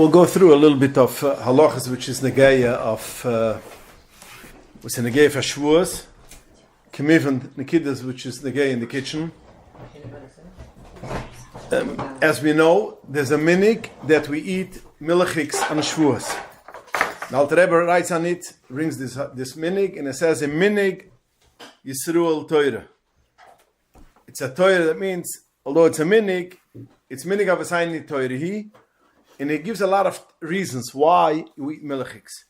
We'll go through a little bit of halachas, which is negaya of what's a negaya for Shavuos, kemivan nekidas, which is negaya in the kitchen. As we know, there's a minig that we eat milchiks on Shavuos. Now the Rebbe writes on it, brings this minig, and it says a minig Yisruel Torah. It's a Torah that means, although it's a minig, it's minig of a sign Torah. And it gives a lot of reasons why we eat milchiks.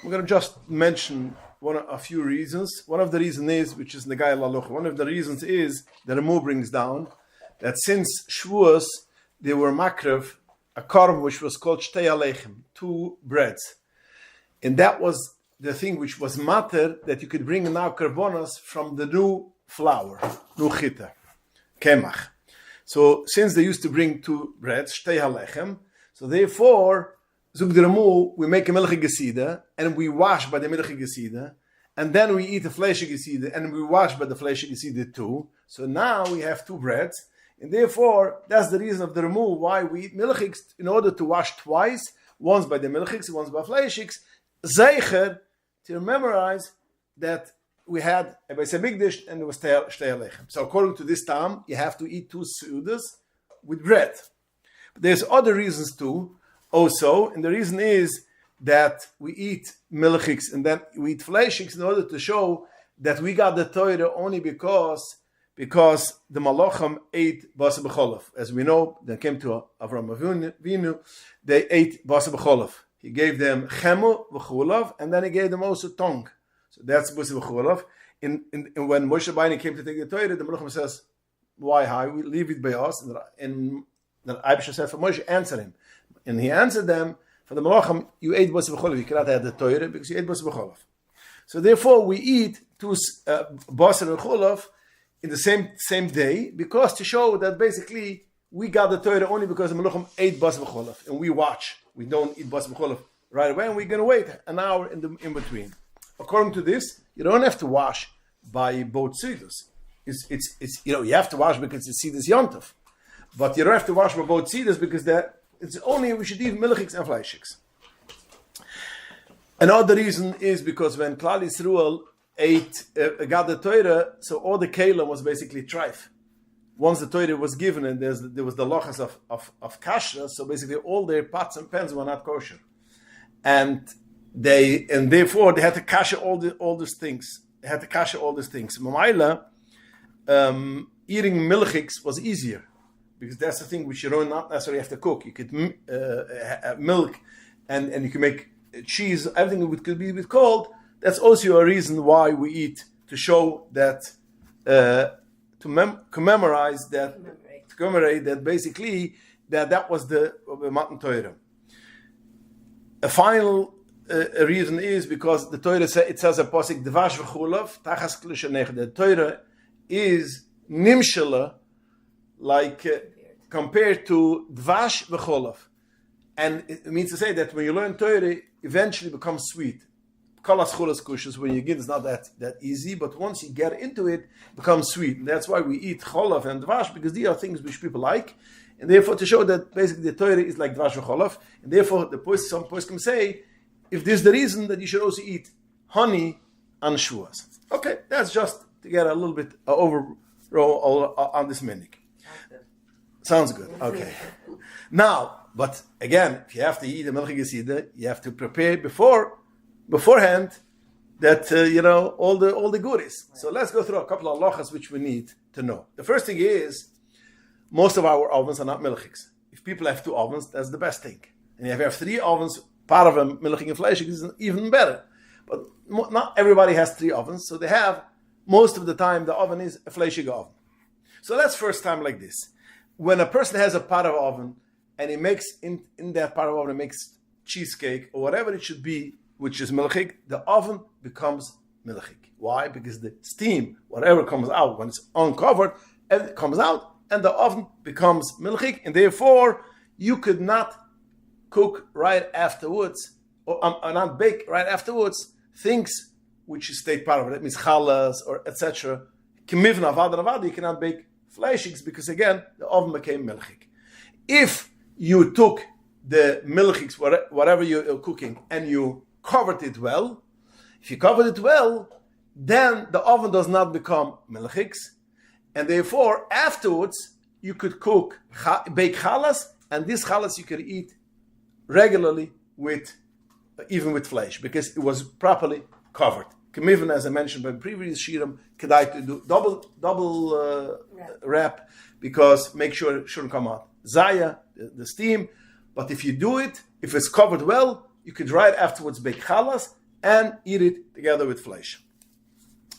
I'm going to just mention a few reasons. One of the reasons is, which is negaya l'halacha. One of the reasons is that the Rambam brings down that since Shavuos they were makrev a korban which was called shtei alechem, 2 breads, and that was the thing which was matter that you could bring now karbonos from the new flour, new chita, kemach. So since they used to bring 2 breads, shtei alechem. So therefore, zug der Ramu, we make a milchig gesida, and we wash by the milchig gesida, and then we eat the fleshig gesida, and we wash by the fleshig gesida too. So now we have 2 breads, and therefore, that's the reason of the Ramu why we eat milchigs, in order to wash twice, once by the milchigs, once by fleshigs, zeicher, to memorize that we had a Beis HaMikdash, and it was shtei alechem. So according to this time, you have to eat 2 seudas with bread. There's other reasons too, also, and the reason is that we eat milchiks and then we eat fleshiks in order to show that we got the Torah only because the Malachim ate basa b'cholav. As we know, they came to Avraham Avinu, they ate basa b'cholav. He gave them chemu v'chulav, and then he gave them also tongue. So that's basa b'cholav. And when Moshe Rabbeinu came to take the Torah, the Malachim says, "Why high? We leave it by us." And the Eibusher said for Moshe, answer him. And he answered them, for the Malachim, you ate basa b'cholav. You cannot have the Torah because you ate basa b'cholav. So therefore, we eat 2 basa b'cholav in the same day, because to show that basically we got the Torah only because the Malachim ate basa b'cholav, and we watch. We don't eat basa b'cholav right away, and we're going to wait an hour in between. According to this, you don't have to wash by both sidus. It's you have to wash because it's sidus yontov. But you don't have to wash by both sidus because it's only we should eat milchiks and fleishiks. Another reason is because when Klal Yisrael got the Torah, so all the kelim was basically treif. Once the Torah was given and there was the lochas of kasha, so basically all their pots and pans were not kosher, and therefore they had to kasha all these things. They had to kasha all these things. Mamaila, eating milchiks was easier, because that's the thing which you don't not necessarily have to cook. You could milk, and you can make cheese. Everything could be with cold. That's also a reason why we eat, to show that, to commemorate that basically that was the Matan Torah. A final reason is because the Torah it says a pasuk dvash v'chulav tachas klishanech. The Torah is nimshala, like compared to dvash v'cholav, and it means to say that when you learn Torah, eventually becomes sweet. Kalas chulas kushas, when you get, it's not that easy, but once you get into it, it becomes sweet. And that's why we eat cholav and dvash, because these are things which people like, and therefore to show that basically the Torah is like dvash v'cholav, and therefore some poskim say, if this is the reason, that you should also eat honey on Shavuos. Okay, that's just to get a little bit overall on this minig. Sounds good. Okay. Now, but again, if you have to eat a milchig gesida, you have to prepare beforehand that all the goodies. So let's go through a couple of halachas which we need to know. The first thing is, most of our ovens are not milchigs. If people have 2 ovens, that's the best thing. And if you have 3 ovens, part of them milchig and fleshig is even better. But not everybody has 3 ovens, so they have, most of the time, the oven is a fleshig oven. So let's first time like this. When a person has a pot of oven, and he makes, in that pot of oven, he makes cheesecake, or whatever it should be, which is milchig, the oven becomes milchig. Why? Because the steam, whatever comes out, when it's uncovered, it comes out, and the oven becomes milchig, and therefore, you could not cook right afterwards, or not bake right afterwards, things which is state part of it. That means chalas, or etc. Kimivna, avada, you cannot bake fleishigs, because again, the oven became milchig. If you took the milchiks, whatever you're cooking, and you covered it well, if you covered it well, then the oven does not become milchiks, and therefore afterwards you could bake chalas, and this chalas you could eat regularly even with flesh, because it was properly covered. Kemivan, as I mentioned by previous shiurim, kedai to do double wrap, because make sure it shouldn't come out zaya, the steam. But if you do it, if it's covered well, you could right afterwards bake chalas and eat it together with flesh.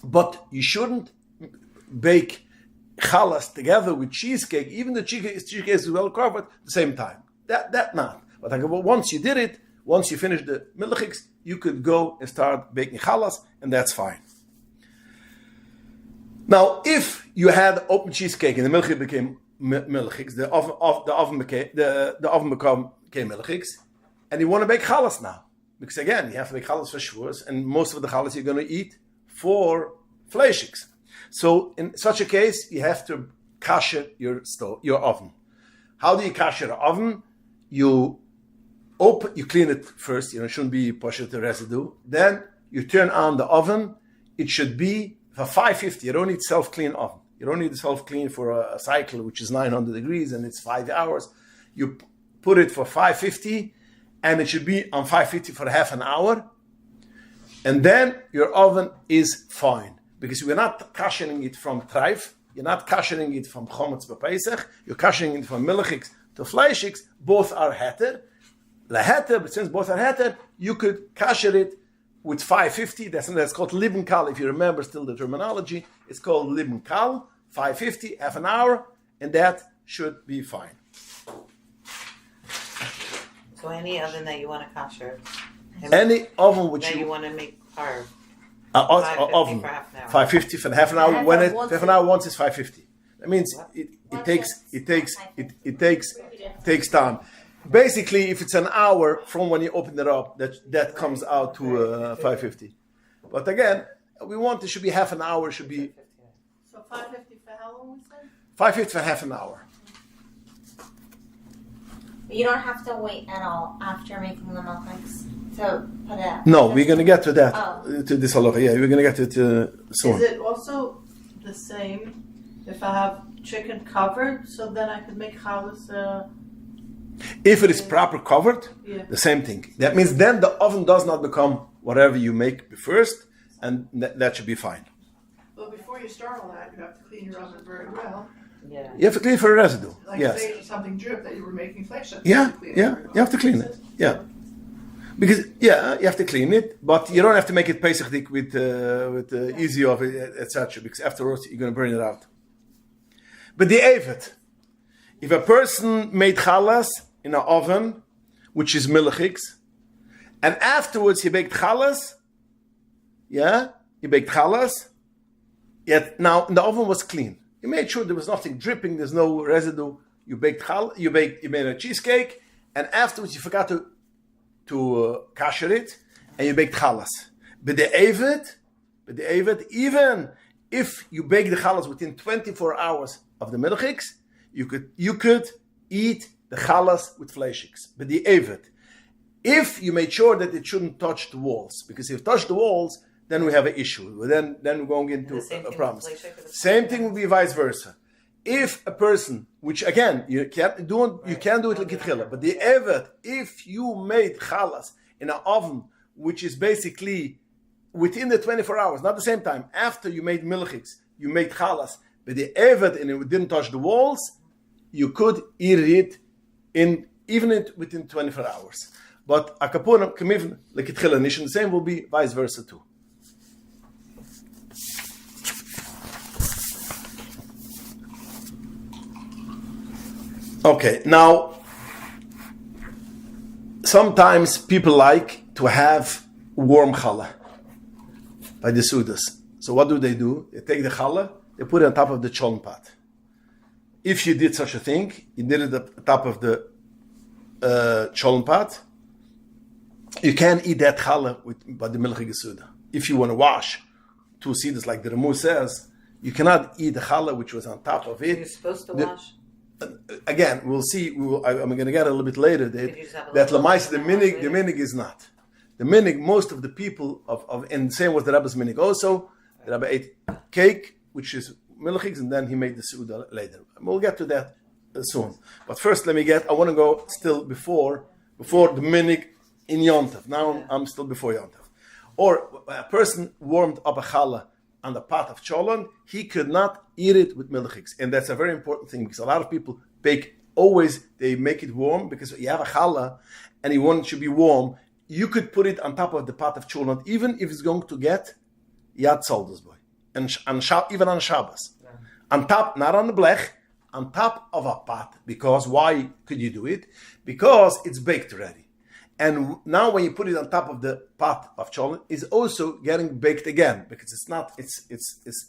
But you shouldn't bake chalas together with cheesecake, even the cheesecake is well covered at the same time. That not. But once you did it, once you finish the milchiks, you could go and start baking chalas, and that's fine. Now, if you had open cheesecake and the milchik became milchiks, the oven became milchiks, and you want to bake chalas now, because again, you have to make chalas for shavuos, and most of the chalas you're going to eat for fleishiks. So in such a case, you have to kasher your oven. How do you kasher the oven? You clean it first. It shouldn't be pushed to residue. Then you turn on the oven. It should be for 550. You don't need self-clean oven. You don't need self-clean for a cycle, which is 900 degrees and it's 5 hours. You put it for 550, and it should be on 550 for half an hour. And then your oven is fine, because we're not kashering it from treif. You're not kashering it from chometz b'peisach. You're kashering it from milchiks to fleishiks. Both are heter. Laheter, but since both are heter, you could kasher it with 550. That's called libn kal. If you remember still the terminology, it's called libn kal. 550, half an hour, and that should be fine. So any oven that you want to kasher, any oven which that you want to make carve. Oven 550 for half an hour. Half an hour once is 550. That means it takes time. Basically, if it's an hour from when you open it up, that comes out to 550. But again, we want it should be half an hour. Should be so 550 for how long we said? 550 for half an hour. But you don't have to wait at all after making the milchiks to put it. No, we're going to get to that to this halacha. Yeah, we're going to get to it soon. Is it also the same if I have chicken covered, so then I could make chalas? If it is proper covered, the same thing. That means then the oven does not become whatever you make first, and that should be fine. Well, before you start all that, you have to clean your oven very well. Yeah. You have to clean for residue. Like yes. say something drip that you were making flesh. Yeah. You have to clean it. Yeah. Because you have to clean it, but you don't have to make it pesach dik with easy off, etc. Because afterwards you're going to burn it out. But the avet, if a person made chalas in an oven, which is milchiks, and afterwards he baked chalas, yet now the oven was clean. You made sure there was nothing dripping, there's no residue. You made a cheesecake, and afterwards you forgot to kasher it, and you baked chalas. But the avet, even if you bake the chalas within 24 hours of the milchiks, you could eat the chalas with fleishiks. But the avet, if you made sure that it shouldn't touch the walls, because if it touched the walls, then we have an issue. Then we're going into a promise. Same thing will be vice versa. If a person, which again you can't do it like kitchila, but the evet, if you made chalas in an oven, which is basically within the 24 hours, not the same time, after you made milchiks, you made chalas, but the evet and it didn't touch the walls, you could eat it within 24 hours. But akapunam kamiv like kitchila nish, and the same will be vice versa too. Okay, now, sometimes people like to have warm challah by the sudas. So what do? They take the challah, they put it on top of the cholent pot. If you did such a thing, you did it on top of the cholent pot, you can't eat that challah by the milchig suda. If you want to wash 2 seeds like the Ramu says, you cannot eat the challah which was on top of it. You're supposed to wash? again, we'll see. I'm going to get a little bit later that Lamais the minig is not. The minig, most of the people and the same was the Rebbe's minig also. The Rebbe ate cake, which is milchiks, and then he made the Suda later. We'll get to that soon. But first, I want to go still before the minig in Yontav. Now I'm still before Yontav. Or a person warmed up a challah on the pot of cholon, he could not eat it with milchiks. And that's a very important thing because a lot of people bake, they make it warm because you have a challah and you want it to be warm. You could put it on top of the pot of cholon, even if it's going to get yad soldas boy. And even on Shabbos. Yeah. On top, not on the blech, on top of a pot. Because why could you do it? Because it's baked already. And now when you put it on top of the pot of cholent, it's also getting baked again because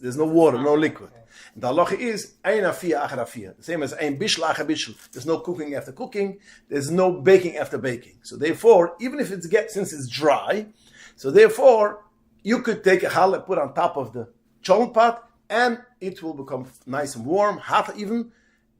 there's no water, no liquid. And the halacha is ein afia achar afia, the same as ein bishla achar bishla. There's no cooking after cooking. There's no baking after baking. So therefore, even if since it's dry, so therefore you could take a challah, put on top of the cholent pot, and it will become nice and warm, hot even,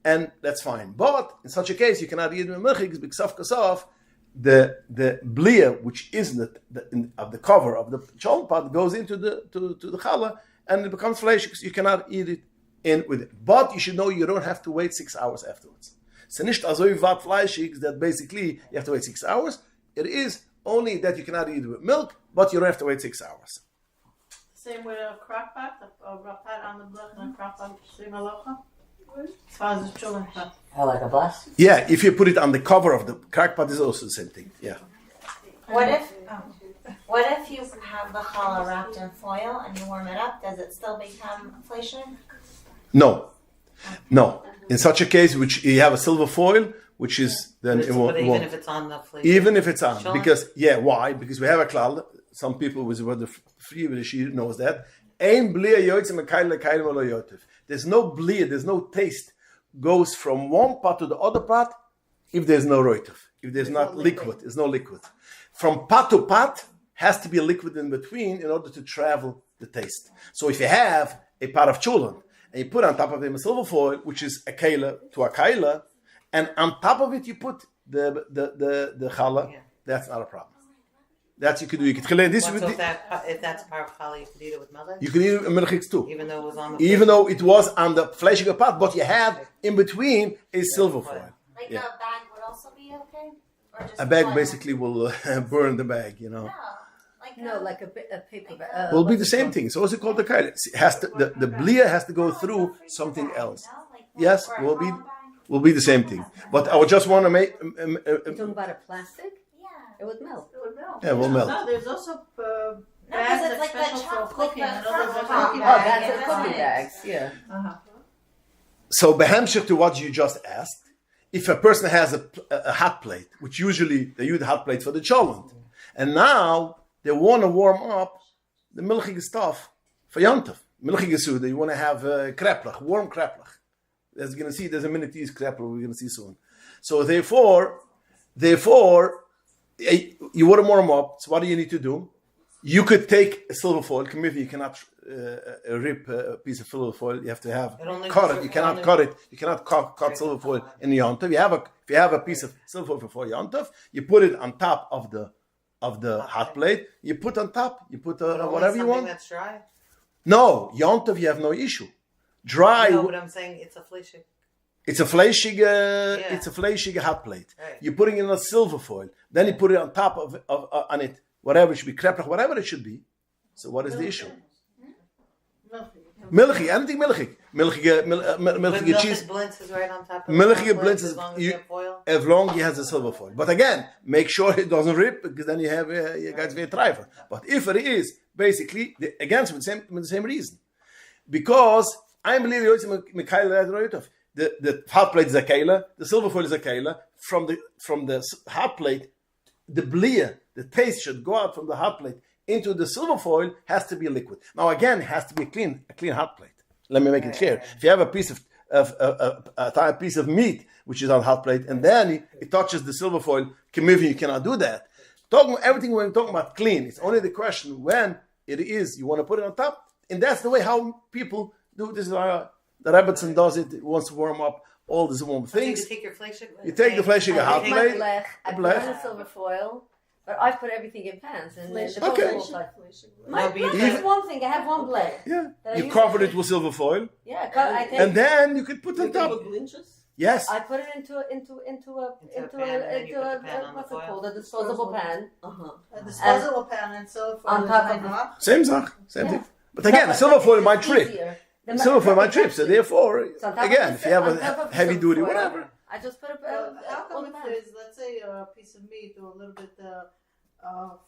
and that's fine. But in such a case, you cannot eat with milchiks because of kasaf. The blia, which is of the cover of the cholent pot, goes into the challah and it becomes flesh because you cannot eat it in with it. But you should know you don't have to wait 6 hours afterwards. So nicht azoi vat fleischig that basically you have to wait 6 hours. It is only that you cannot eat it with milk, but you don't have to wait 6 hours. Same with a crock pot, a pot on the block and a crock pot, same halacha? As far as the children pot. Oh, like a bus? Yeah, if you put it on the cover of the crack pot, is also the same thing. Yeah. What if you have the challah wrapped in foil and you warm it up? Does it still become fleshig? No. In such a case, which you have a silver foil, which is then it won't. Even if it's on the fleshig. Even if it's on, because why? Because we have a klal. Some people with the free Rashid knows that. There's no blia, there's no taste. Goes from one pot to the other pot if there's no roitov, if there's not liquid, there's no liquid. From pot to pot has to be a liquid in between in order to travel the taste. So if you have a pot of chulon and you put on top of them a silver foil, which is a kaila to a kaila, and on top of it you put the challah, that's not a problem. That you could do. You could this if that's part of challah, you could eat it with milk? You could eat it with milchiks too. Even though it was on the fleshig pot, but you had in between a silver foil. Like a bag would also be okay? Or just a bag basically will burn the bag, Like a paper bag. Will be the same thing. So what's it called the kaila? The blia has to go through something else. Yes, will be the same thing. But I would just want to make. You're talking about a plastic? It would melt. Yeah, it will melt. No, there's also bags that's like special the for cooking. chocolate That's the cookie bags, yeah. Uh-huh. So, behamshir to what you just asked, if a person has a hot plate, which usually they use the hot plate for the cholent, and now they want to warm up the milchige stuff for Yontav. Milchige Suda, you want to have kreplach, warm kreplach. As you're going to see, there's a minute to use kreplach, we're going to see soon. So, therefore, you want to warm up. So what do you need to do? You could take a silver foil. You cannot rip a piece of silver foil. You have to cut it. You cannot cut it. You cannot cut silver foil in the yontav. If you have a piece of silver foil for yontav, you put it on top of the hot plate. You put on top. You put whatever you want. That's dry. No, yontav you have no issue. Dry. No, but I'm saying it's a fleshig. It's a fleshig hot plate. Right. You're putting it in a silver foil. Then you put it on top of on it, whatever it should be, kreplach, whatever it should be. So what is the issue? Milchig, anything milchig. Milchig cheese. Blintz is right on top of Milchig blintz is as long as you have the silver foil. But again, make sure it doesn't rip because then you have you guys very driver. But if it is, basically, again, with the same reason. Because I believe the hot plate is a kaila, the silver foil is a kaila. From the hot plate, the blia, the taste should go out from the hot plate into the silver foil, has to be liquid. Now again, it has to be a clean hot plate. Let me make it clear. If you have a piece of a piece of meat which is on hot plate, and then it touches the silver foil, you cannot do that. Everything we're talking about clean. It's only the question when it is you want to put it on top, and that's the way how people do this. The Rebbetzin does it. Wants to warm up all these warm So you things. take your fleshig. You take the fleshige I hot take my plate. blech, I put blech. on a silver foil, but I put everything in pans. And the Okay. My No, but you blech take- is one thing. I have one blech. Yeah, That I you use cover every- it with silver foil, Yeah, I take. and then you could put on top. Yes, I put it into a Into a pan, and then you put the pan on the what's it foil. called? A disposable pan. A disposable pan and silver foil On is top like of it. hot. same thing. Same Yeah. thing. But again, the silver foil might trip. Easier. Silver foil might trip. So therefore, So on top of again, the- if you have on top a of the heavy silver duty, foil, whatever. I just put it How on come the if pan. there's, let's say, a piece of meat or a little bit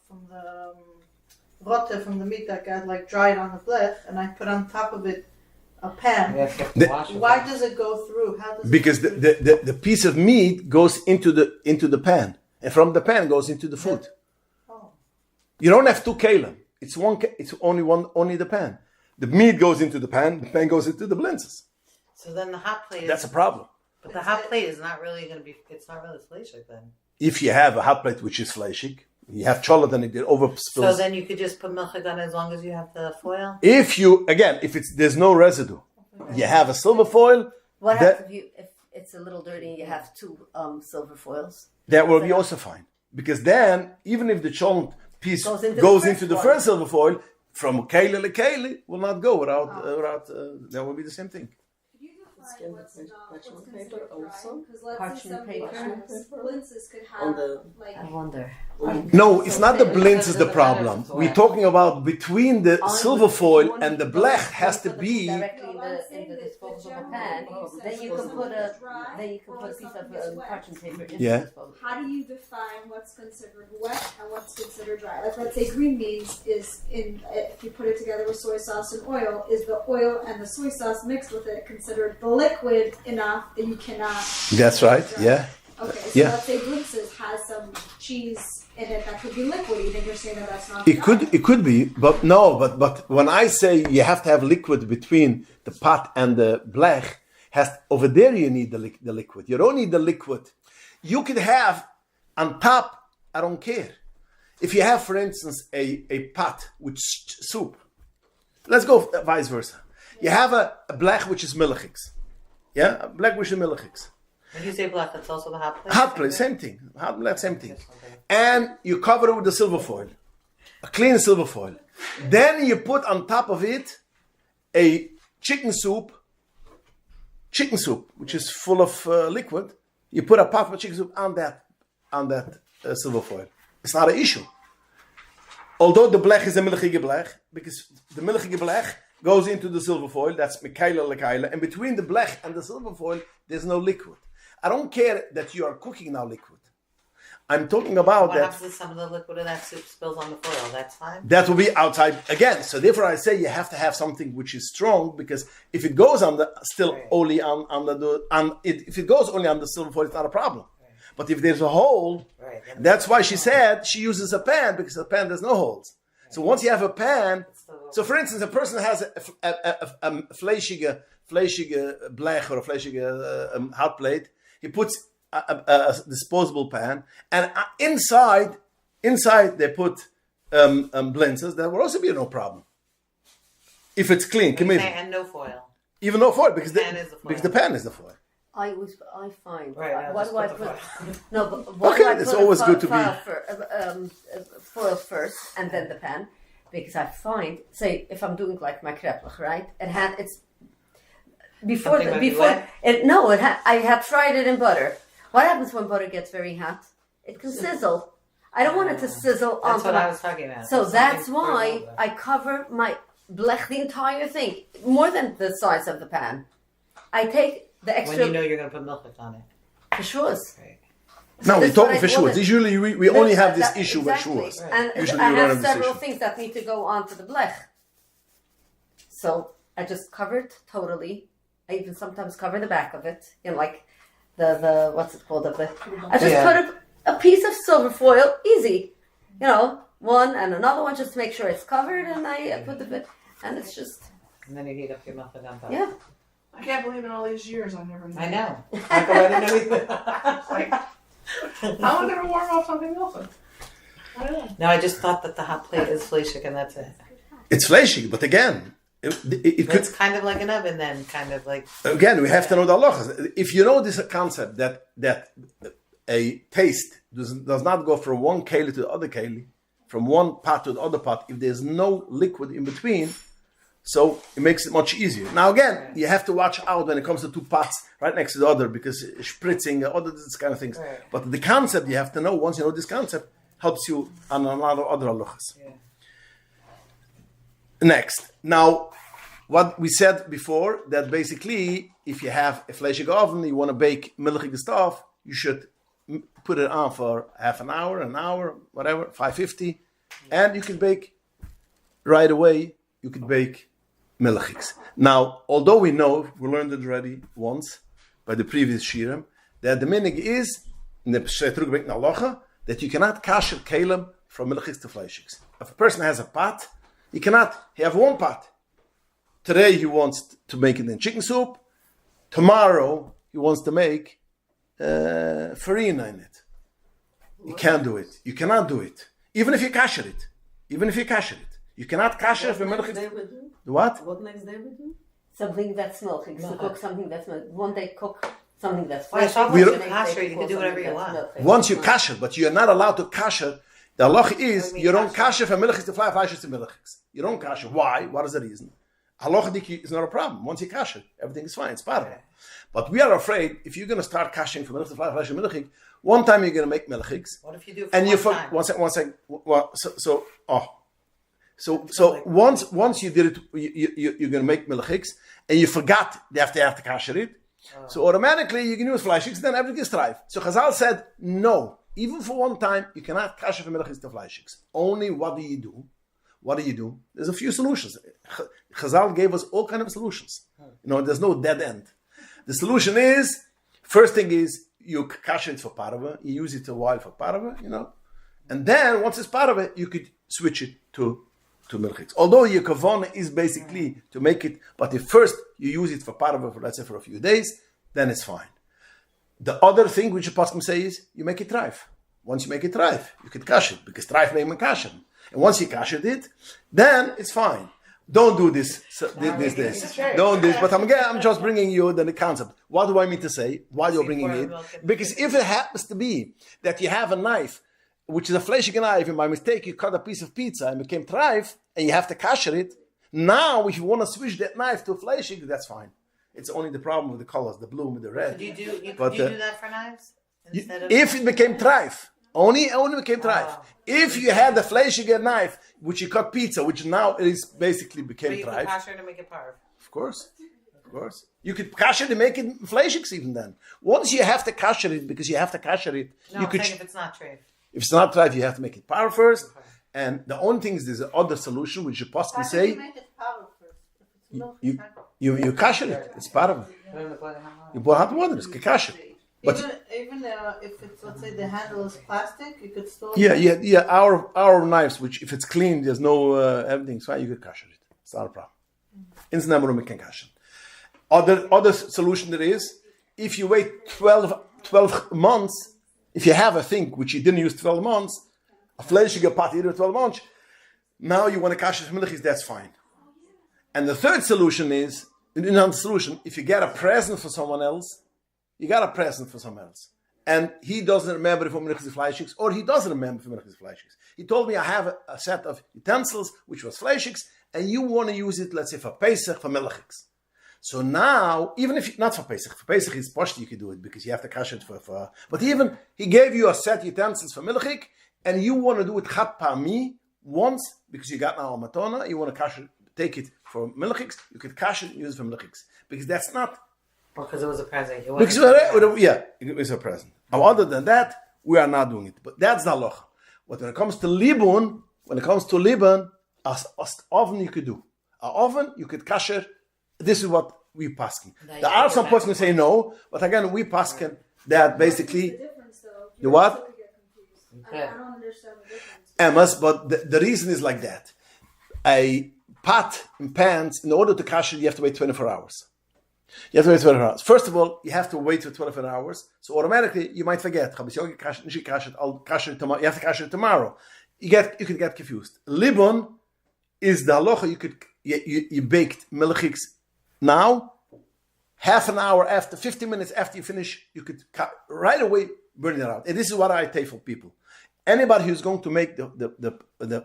from the rotte from the meat that got like dried on the blech, and I put on top of it a pan. You have to The- wash it. Why does it go through? How does Because it the piece of meat goes into the pan, and from the pan goes into the food. Oh. You don't have two kalim. It's one. It's only the pan. The meat goes into the pan goes into the blintzes. So then the hot plate. That's a is, problem. But the hot plate is not really going to be. It's not really fleshig then. If you have a hot plate which is fleshig, you have cholad and it over So spills. then you could just put milchig on it as long as you have the foil. If there's no residue, you have a silver foil. What That- happens if it's a little dirty and you have two silver foils? That will be also fine, because then even if the cholad piece Goes into goes the into first the one. first silver foil, from kele to kele will not go without. That will be the same thing. Define what's Parchment considered paper dry. also? 'Cause let's Parchment say some paper. blintzes could On have the- like I wonder. No, it's not the blintz is the problem. We're talking about between the silver foil and the blech has to be. Directly in the disposable pan. Then you can put a piece of parchment paper in Yeah. the disposable. how do you define what's considered wet and what's considered dry? Like let's say green beans is in if you put it together with soy sauce and oil, is the oil and the soy sauce mixed with it considered the liquid enough that you cannot? That's right. Yeah. Okay, so Yeah. let's say blintzes has some cheese in it that could be liquid. You think you're saying that that's not? It could be, but no. But when I say you have to have liquid between the pot and the blech, over there you need the liquid. You don't need the liquid. You could have on top. I don't care. If you have, for instance, a pot with soup. Let's go vice versa. You have a blech which is milchiks. Yeah, a blech which is milchiks. When you say black, that's also the hot plate. Hot plate, same thing. Hot plate, same thing. And you cover it with the silver foil, a clean silver foil. Then you put on top of it a chicken soup, which is full of liquid. You put a pot of chicken soup on that silver foil. It's not an issue. Although the blech is a milchige blech, because the milchige blech goes into the silver foil, that's mekaila lekaila, and between the blech and the silver foil, there's no liquid. I don't care that you are cooking now liquid. I'm talking about What that. happens if some of the liquid of that soup spills on the foil? That's fine. That will be outside again. So therefore, I say you have to have something which is strong, because if it goes on the only if it goes only on the silver foil, it's not a problem. But if there's a hole, Right. then that's why she said she uses a pan, because the pan there's no holes. So once you have a pan, so for instance, a person has a fleshige blech or a fleshige hot plate. He puts a disposable pan, and inside they put blintzes. That will also be no problem if it's clean. you Committed. say, and no foil. Even no foil, because pan is the foil. the pan is the foil. I find. Right, I'll What just do I put the put? foil. No, but what Okay, do I it's put always a good to be- foil first and then the pan, because I find, say, if I'm doing like my kreplach, right? It's before Something the, might be before wet? I have fried it in butter. What happens when butter gets very hot? It can sizzle. I don't want it to sizzle That's onto what I my. was talking about. So that's Something why for example. I cover my blech, the entire thing, more than the size of the pan. I take the When extra you know you're going to put milk on it. pashurs. Right. No, we're That's talking what for I sure. wanted. Usually we only have this issue exactly. with shurs. And Usually I you don't have have this several issue. things that need to go onto the blech. So I just cover it totally. I even sometimes cover the back of it, like the what's it called of the. I just Yeah. put a piece of silver foil, easy, one and another one, just to make sure it's covered, and I put the bit, and it's just And then you heat up your milk on top. yeah. I can't believe in all these years I never knew. I know. Like, I didn't know either. Like, I would never warm up something else. I don't know. No, I just thought that the hot plate is fleshig and that's it. It's fleshy, but again, It's kind of like an oven then, kind of like... Again, we have to know the halachas. If you know this concept that a taste does not go from one keli to the other keli, from one pot to the other pot, if there's no liquid in between, so it makes it much easier. Now again, you have to watch out when it comes to two pots right next to the other, because spritzing, other this kind of things. Right. But the concept you have to know, once you know this concept, helps you on a lot of other halachas. Yeah. Next. Now, what we said before, that basically, if you have a fleshig oven, you want to bake milchig stuff, you should put it on for half an hour, whatever, 550, and you can bake right away. You can bake milchigs. Now, although we know, we learned it already once by the previous shiurim, that the minig is in the Shetrug Halacha that you cannot kasher kelim from milchigs to fleishigs. If a person has a pot, he cannot. He have one pot. Today he wants to make it in chicken soup. Tomorrow he wants to make farina in it. You can't do it. You cannot do it. Even if you kasher it. You cannot kasher from milchigs. What? What next day we do? Something that's milchig. To cook something that's milchig. One day cook something that's Well, fresh. if you're kasher, you can do whatever you want. Once you kasher, but you are not allowed to kasher. The halach is you don't kasher from milchigs to fleishigs to milchigs. You don't kasher. Why? What is the reason? Halacha is not a problem. Once you kasher, everything is fine. It's part of it. But we are afraid if you're going to start kashering from milchigs to fleishigs to milchigs, one time you're going to make milchigs. What if you do it for one time? One second. Well, so once you did it, you're going to make milchigs, and you forgot they have to kasher it. So automatically you can use fleishigs, then everything is thrive. So Chazal said no. Even for one time, you cannot kasher from milchigs to fleishigs. Only what do you do? There's a few solutions. Chazal gave us all kind of solutions. There's no dead end. The solution is, first thing is, you kasher it for parava, you use it a while for parava, and then once it's parava, you could switch it to milchigs. Although your kavana is basically to make it, but if first you use it for parava, let's say for a few days, then it's fine. The other thing which the pasuk say is, you make it thrive. Once you make it thrive, you can kasher it, because thrive name and kasher. And once you kashered it, then it's fine. Don't do this. Don't do this. But I'm just bringing you the concept. What do I mean to say? Why you're bringing it? Because if it happens to be that you have a knife, which is a fleshig knife, and by mistake you cut a piece of pizza and became thrive, and you have to kasher it, now if you want to switch that knife to fleshig, that's fine. It's only the problem with the colors, the blue with the red. Could you do that for knives? If it became thrive, only became thrive. If you had the fleshig knife, which you cut pizza, which now it is basically became thrive. But you could kasher to make it parv. Of course. You could kasher to make it fleishigs even then. Once you have to kasher it, because you have to kasher it, No, you could. if it's not treif. If it's not thrive, you have to make it parv first. Okay. And the only thing is, there's another solution which you possibly say. You make it parv first. If it's milk, you kasher it. It's parv. You pour hot water. It's kasher. But even if it's, let's say, the handle is plastic, you could still... Yeah. Our knives, which if it's clean, there's no everything's fine, you could kasher it. It's not a problem. In Znamuru, we can kasher. Other solution there is, if you wait 12 months, if you have a thing which you didn't use 12 months, a fleshig pot, you did 12 months, now you want to kasher milchis, that's fine. And the third solution is, if you get a present for someone else, you got a present for someone else, and he doesn't remember for milchigs fleishigs, or he doesn't remember for milchigs fleishigs. He told me I have a set of utensils which was fleishigs, and you want to use it, let's say for Pesach, for milchigs. So now, even if not for Pesach is posh, you can do it because you have to kasher it for. But even he gave you a set of utensils for milchig, and you want to do it chat pa'ami once because you got now a matona, you want to kasher, take it for milchigs, you could kasher and use it for milchigs because that's not. Because it was a present. It was a present. Now, other than that, we are not doing it. But that's the halacha. But when it comes to libun, as oven you could do. An oven, you could kasher. This is what we paskin. There are some person who say no, but again, we paskin that basically. The difference, though. The what? I don't understand the difference. But the reason is like that. A pot and pans, in order to kasher, you have to wait 24 hours. You have to wait 24 hours. First of all, you have to wait for 24 hours. So automatically, you might forget. You have to kasher it tomorrow. You could get confused. Libun is the halacha, you baked milchiks now, half an hour after, 15 minutes after you finish, you could right away burn it out. And this is what I tell for people. Anybody who's going to make the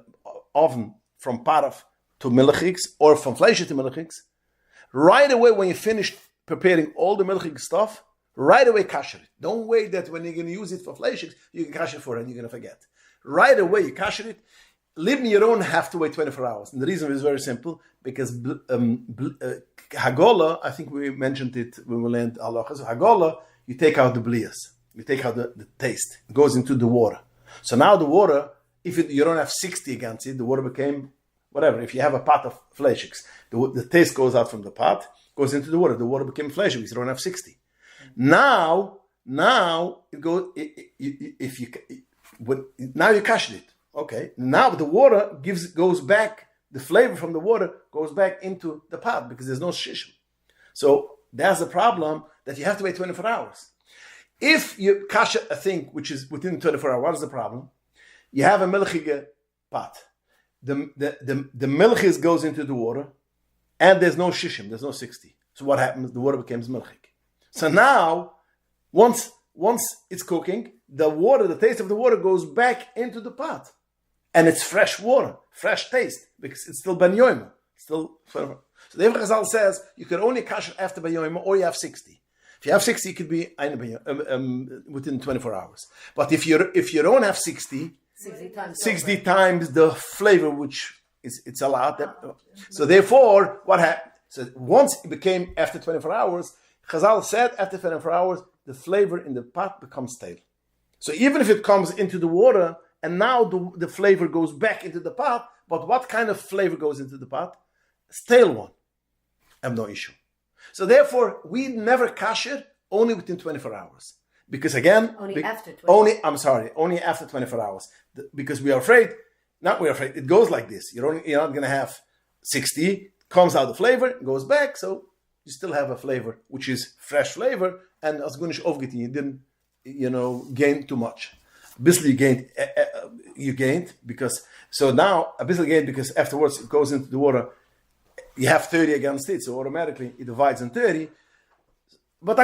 oven from paraf to milchiks or from fleische to milchiks, right away when you finish preparing all the milchik stuff, right away kasher it. Don't wait that when you're going to use it for fleischiks, you can kasher for it and you're going to forget. Right away you kasher it. Libn, you don't have to wait 24 hours. And the reason is very simple, because hagola, I think we mentioned it when we learned halachas. Hagola, you take out the blias. You take out the taste. It goes into the water. So now the water, if you don't have 60 against it, the water became whatever. If you have a pot of fleischiks, the taste goes out from the pot, goes into the water. The water became fleischiks. You don't have 60. Now it goes. Now you kashed it. Okay. Now the water goes back. The flavor from the water goes back into the pot because there's no shishim. So that's the problem, that you have to wait 24 hours. If you kash a thing which is within 24 hours, what is the problem? You have a milchige pot. The milchis goes into the water, and there's no shishim, there's no 60. So what happens? The water becomes milchig. So now, once it's cooking, the taste of the water goes back into the pot. And it's fresh water, fresh taste, because it's still ben yoima. So the Eivach Chazal says, you can only kasher after ben yoima, or you have 60. If you have 60, it could be within 24 hours. But if you don't have 60 times the flavor which it's allowed. So therefore, what happened? So once it became after 24 hours, Chazal said after 24 hours, the flavor in the pot becomes stale. So even if it comes into the water, and now the flavor goes back into the pot, but what kind of flavor goes into the pot? Stale one. I have no issue. So therefore, we never kasher only within 24 hours. Because again, only after 24 hours. Because we are afraid, it goes like this. You're not going to have 60, comes out the flavor, goes back, so you still have a flavor, which is fresh flavor, and as gunish aufgetin, you didn't, gain too much. Obviously you gained, because, so now, obviously gained because afterwards it goes into the water, you have 30 against it, so automatically it divides in 30. But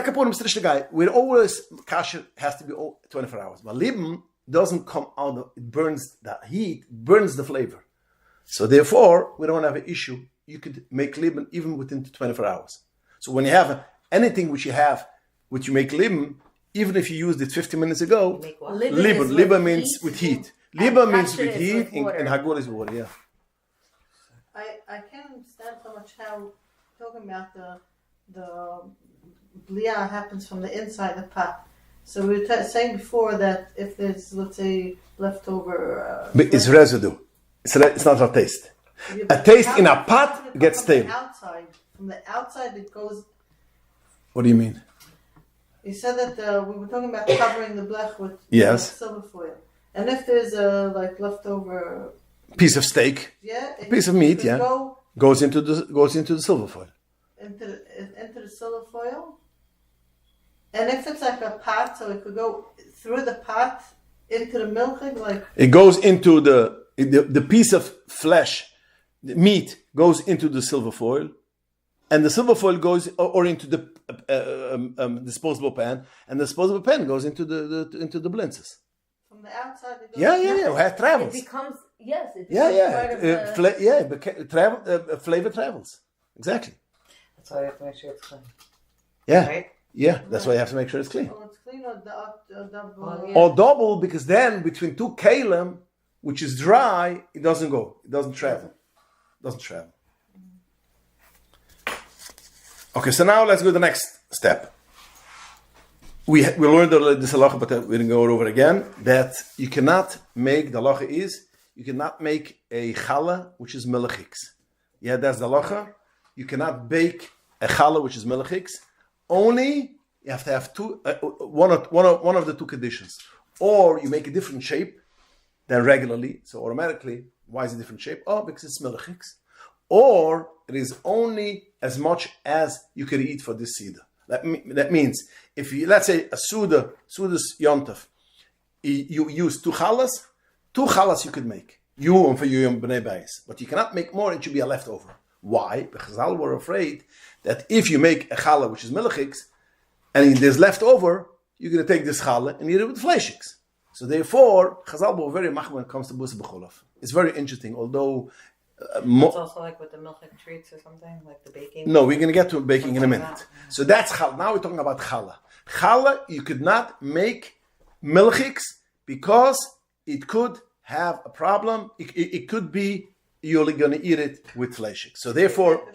we're always, kasher has to be 24 hours. But libn doesn't come out, it burns the heat, burns the flavor. So therefore, we don't have an issue. You could make libn even within 24 hours. So when you have anything which you make libn, even if you used it 50 minutes ago, libn means with heat. Libn means with heat, and hagol is water, yeah. I can't understand so much how talking about the blia happens from the inside the pot. So we were saying before that if there's, let's say, leftover... but it's residue. It's not a taste. A taste in a pot gets stale. From the outside it goes... What do you mean? You said that we were talking about covering the blech with silver foil. And if there's a leftover... piece of steak, a piece of meat, goes into the silver foil. Into the silver foil? And if it's like a pot, so it could go through the pot into the milking, it goes into the piece of flesh, the meat goes into the silver foil, and the silver foil goes or into the disposable pan, and the disposable pan goes into the blintzes. From the outside, it goes it travels. It becomes part of flavor travels. Exactly. That's why you have to make sure it's clean. Yeah. Right? Yeah, that's why you have to make sure it's clean. Oh, it's clean or double? Or double, because then between two kalim, which is dry, it doesn't go. It doesn't travel. Okay, so now let's go to the next step. We learned this halacha, but we didn't go over again, that you cannot make, the halacha is, you cannot make a challah, which is melechiks. Yeah, that's the halacha. You cannot bake a challah, which is melechiks. Only you have to have one of the two conditions. Or you make a different shape than regularly, so automatically, why is it a different shape? Oh, because it's melechiks. Or it is only as much as you can eat for this seder. That means, if you, let's say, a Suda's Yontef, you use two challahs you could make. you and for you and bnei bayis. But you cannot make more, it should be a leftover. Why? Because Chazal were afraid that if you make a challah, which is milchiks, and there's leftover, you're going to take this challah and eat it with fleishiks. So therefore, Chazal were very machmir when it comes to busa b'cholav. It's very interesting, although... It's also like with the milchik treats or something, like the baking. No, we're going to get to baking in a minute. So that's challah. Now we're talking about challah. Challah, you could not make milchiks because it could have a problem. It could be you're going to eat it with fleishiks. So therefore,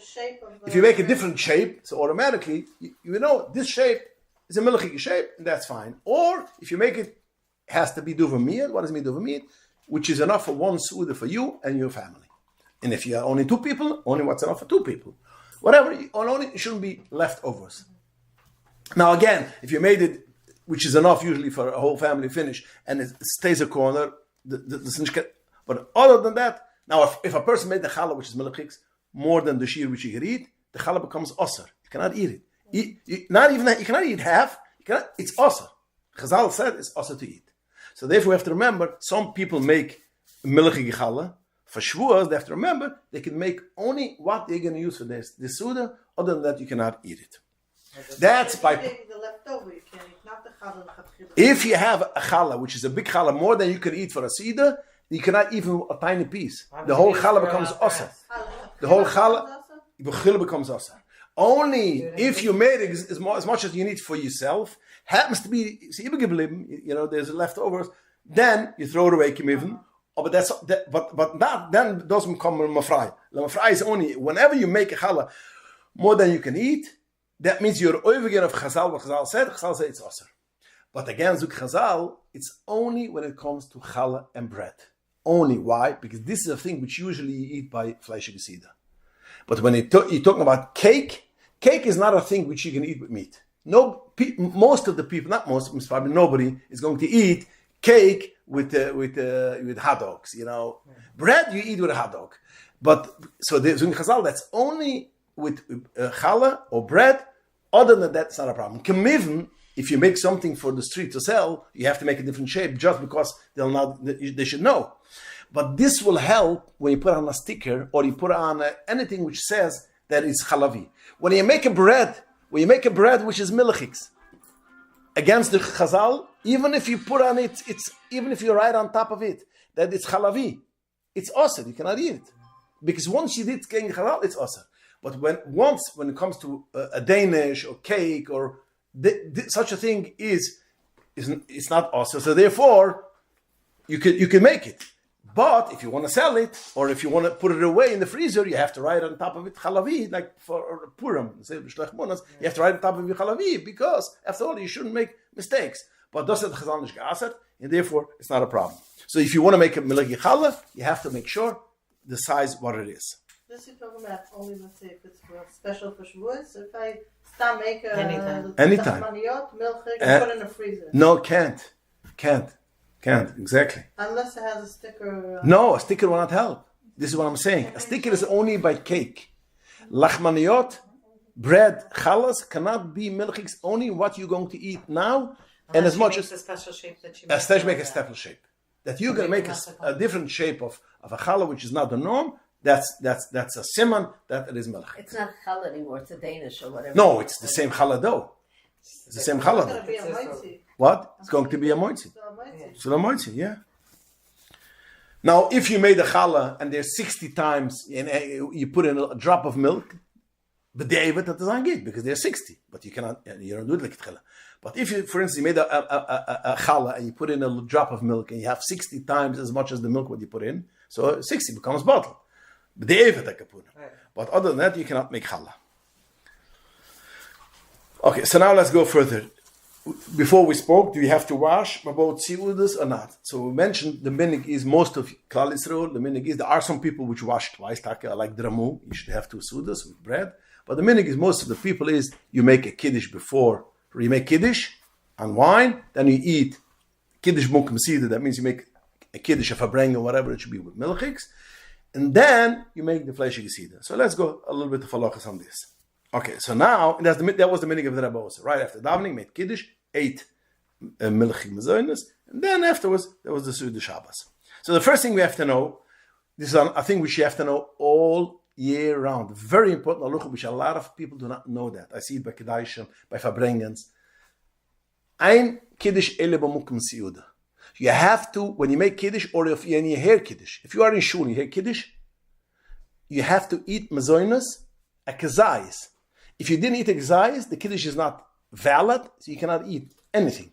if you make a different shape, so automatically, you know, this shape is a milchik shape, and that's fine. Or if you make it, has to be duvamiyat. What does it mean duvamiyat? Which is enough for one suda for you and your family. And if you are only 2 people, only what's enough for 2 people. Whatever, it shouldn't be leftovers. Now again, if you made it, which is enough usually for a whole family finish, and it stays a corner, but other than that, now if a person made the challah, which is milchiks, more than the shear which you can eat, the challah becomes osir. You cannot eat it. You cannot eat half. It's osir. Chazal said it's osir to eat. So therefore we have to remember, some people make milchik challah. For Shavuos, they have to remember, they can make only what they're going to use for this Suda. Other than that, you cannot eat it. That's by... The leftover, you can eat, not the challah. If you have a challah, which is a big challah, more than you can eat for a Sida, you cannot even a tiny piece. The whole challah becomes osir. The whole challah becomes osir. Only if you made it as much as you need for yourself, happens to be, you know, there's leftovers, then you throw it away, even. Oh, but that then doesn't come mafrai. Mafrai is only whenever you make a challah more than you can eat. That means you're overgetting of Chazal. What Chazal said it's osir. But again, Zuk Chazal, it's only when it comes to challah and bread. Only why? Because this is a thing which usually you eat by fleishig sida. But when you're talking about cake is not a thing which you can eat with meat. Most of the people, not most, probably nobody is going to eat cake with hot dogs, you know. Bread you eat with a hot dog. But so there's in Chazal, that's only with challah or bread. Other than that, it's not a problem. Kemivn, if you make something for the street to sell, you have to make a different shape just because they should know. But this will help when you put on a sticker or you put on anything which says that it's chalavi. When you make a bread which is milchiks, against the Chazal, even if you put on it, even if you write on top of it that it's chalavi, it's osir. You cannot eat it because once you did king halal, it's osir. But when it comes to a Danish or cake or such a thing it's not osir. So therefore, you can make it. But if you want to sell it or if you want to put it away in the freezer, you have to write on top of it chalavi, like for Purim. You have to write on top of it chalavi because after all, you shouldn't make mistakes. But does it chazal nish ge'asat, and therefore it's not a problem. So if you want to make a milagi challah, you have to make sure the size what it is. This is talking about only, let's say, if it's special for Shavuos. If I start make anytime milk, and put in the freezer. No, can't, exactly. Unless it has a sticker. No, a sticker will not help. This is what I'm saying. A sticker is only by cake. Lachmaniyot, bread, chalas cannot be milchiks, only what you're going to eat now. And as much as a special shape that you make a special shape. That you're going to make a different shape of a challah, which is not the norm. That's a siman that it is milchik. It's not challah anymore. It's a Danish or whatever. No, it's the same challah dough. It's the same challah dough. What? It's going to be a moitzi. So a moitzi, yeah. Now, if you made a challah and there's 60 times and you put in a drop of milk, but David that doesn't get because there's 60. But you don't do it like challah. But if you, for instance, you made a challah and you put in a drop of milk and you have 60 times as much as the milk what you put in, so 60 becomes bottle. But other than that, you cannot make challah. Okay, so now let's go further. Before we spoke, do you have to wash about siudas or not? So we mentioned the minig is most of Klal Yisrael. The minig is there are some people which wash twice, like dramu. You should have 2 sudas with bread. But the minig is most of the people is you make a kiddush before. You make kiddush and wine, then you eat kiddush mukim sida. That means you make a kiddush of a breng or whatever it should be with milchiks. And then you make the fleshig sida. So let's go a little bit of halachas on this. Okay, so now that was the minig of the Rebbe. Right after davening, made kiddush, ate milchig mezonos, and then afterwards there was the Suda Shabbos. So the first thing we have to know This is a thing which you have to know all year round. Very important halacha, which a lot of people do not know that. I see it by Kedaishim, by Verbrengens. Ein Kiddush ele b'mukim siyuda. You have to, when you make Kiddush, or if you hear Kiddush, if you are in shul and you hear Kiddush, you have to eat mazoinas, a kezayis. If you didn't eat a kezayis, the Kiddush is not valid, so you cannot eat anything.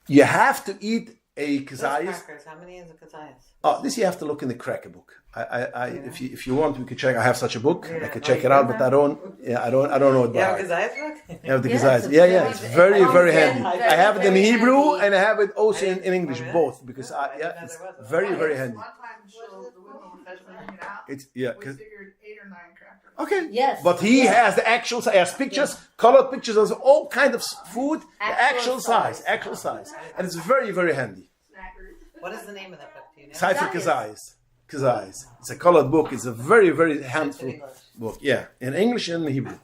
You have to eat a kezayis. How many is a kezayis? Oh, this you have to look in the cracker book. If you want, we could check. I have such a book. I could check it out, but I don't know it by heart. You have a kezayis book? I have the kezayis. Yeah. It's very, very handy. I have it in Hebrew and I have it also in English, both, because it's very, very handy. One time, the women were measuring it out. It's We figured 8 or 9 crackers. Okay. Yes. But he has the actual size. He has pictures, colored pictures of all kind of food, the actual size, and it's very, very handy. What is the name of that book? Do you know? Sefer Kezayis. It's a colored book. It's a very, very handful book. Yeah, in English and in Hebrew.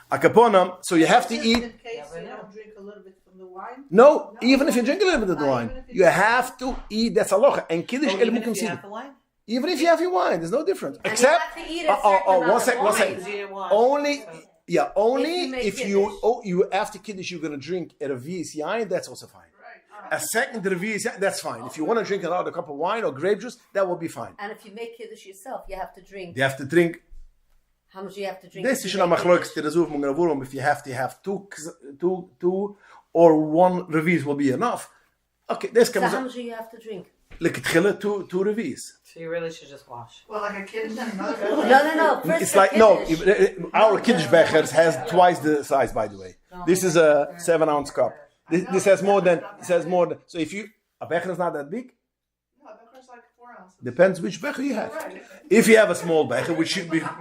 Akapona. So you have to Just eat. in case you don't drink a little bit from the wine. No, even if you drink a little bit of the Not wine, even if you you drink- have to eat. That's halacha. And kiddush Even elmukim if you have siddur. the wine? Even if you have your wine, there's no difference. And Except, you have to eat a certain amount one of second. wine. Because you didn't want. Only, yeah, only make if you after kiddush you're gonna drink at a V's yain, that's also fine. A second V's, that's fine. If you want to drink another cup of wine or grape juice, that will be fine. And if you make Kiddush yourself, you have to drink. You have to drink. How much do you have to drink? This if is you not make machloek Kiddush? if you have to have two or one revies will be enough. Okay, this So comes how up. much do you have to drink? Like two revies. So you really should just wash. Well, like a kid and another. No. First It's the like no. Kiddush. Our kiddush bechers has twice the size. By the way, this is a 7-ounce cup. This has more than. So if you a becher is not that big. No, Becher's like 4 ounces. Depends which becher you have. If you have a small becher, which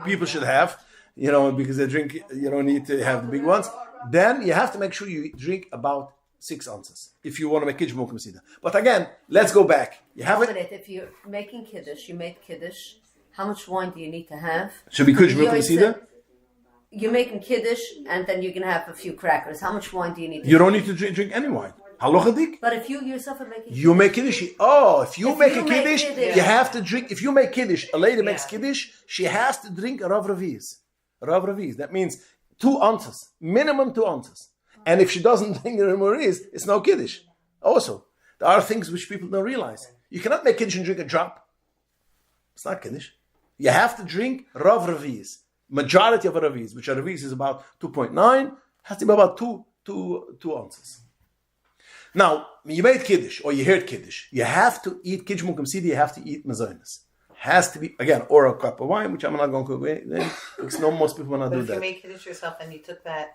people should have, because they drink, you don't need to have the big ones. Then you have to make sure you drink about 6 ounces if you want to make kiddush mokum sida. But again, let's go back. You have it. If you're making Kiddush, you made Kiddush. How much wine do you need to have? Should be kiddush You mokum always sida. said You're making Kiddush, and then you're going to have a few crackers. How much wine do you need to You don't need to drink any wine. Halachadik. But if you yourself are making You make kiddush. Oh, if you make a make kiddush, kiddush. you have to drink. If you make kiddush, a lady makes kiddush, she has to drink a rav raviz. Rav raviz. That means 2 ounces, minimum 2 ounces. And if she doesn't drink a raviz, it's no kiddush. Also, there are things which people don't realize. You cannot make kiddush and drink a drop. It's not kiddush. You have to drink rav raviz. Majority of a raviz, which a raviz is about 2.9, has to be about 2 ounces. Now, when you made kiddush or you heard kiddush, you have to eat kiddush mukum sidi. You have to eat mazonis. Has to be again, or a cup of wine, which I'm not going to go because most people will not But do if you that. make kiddush yourself and you took that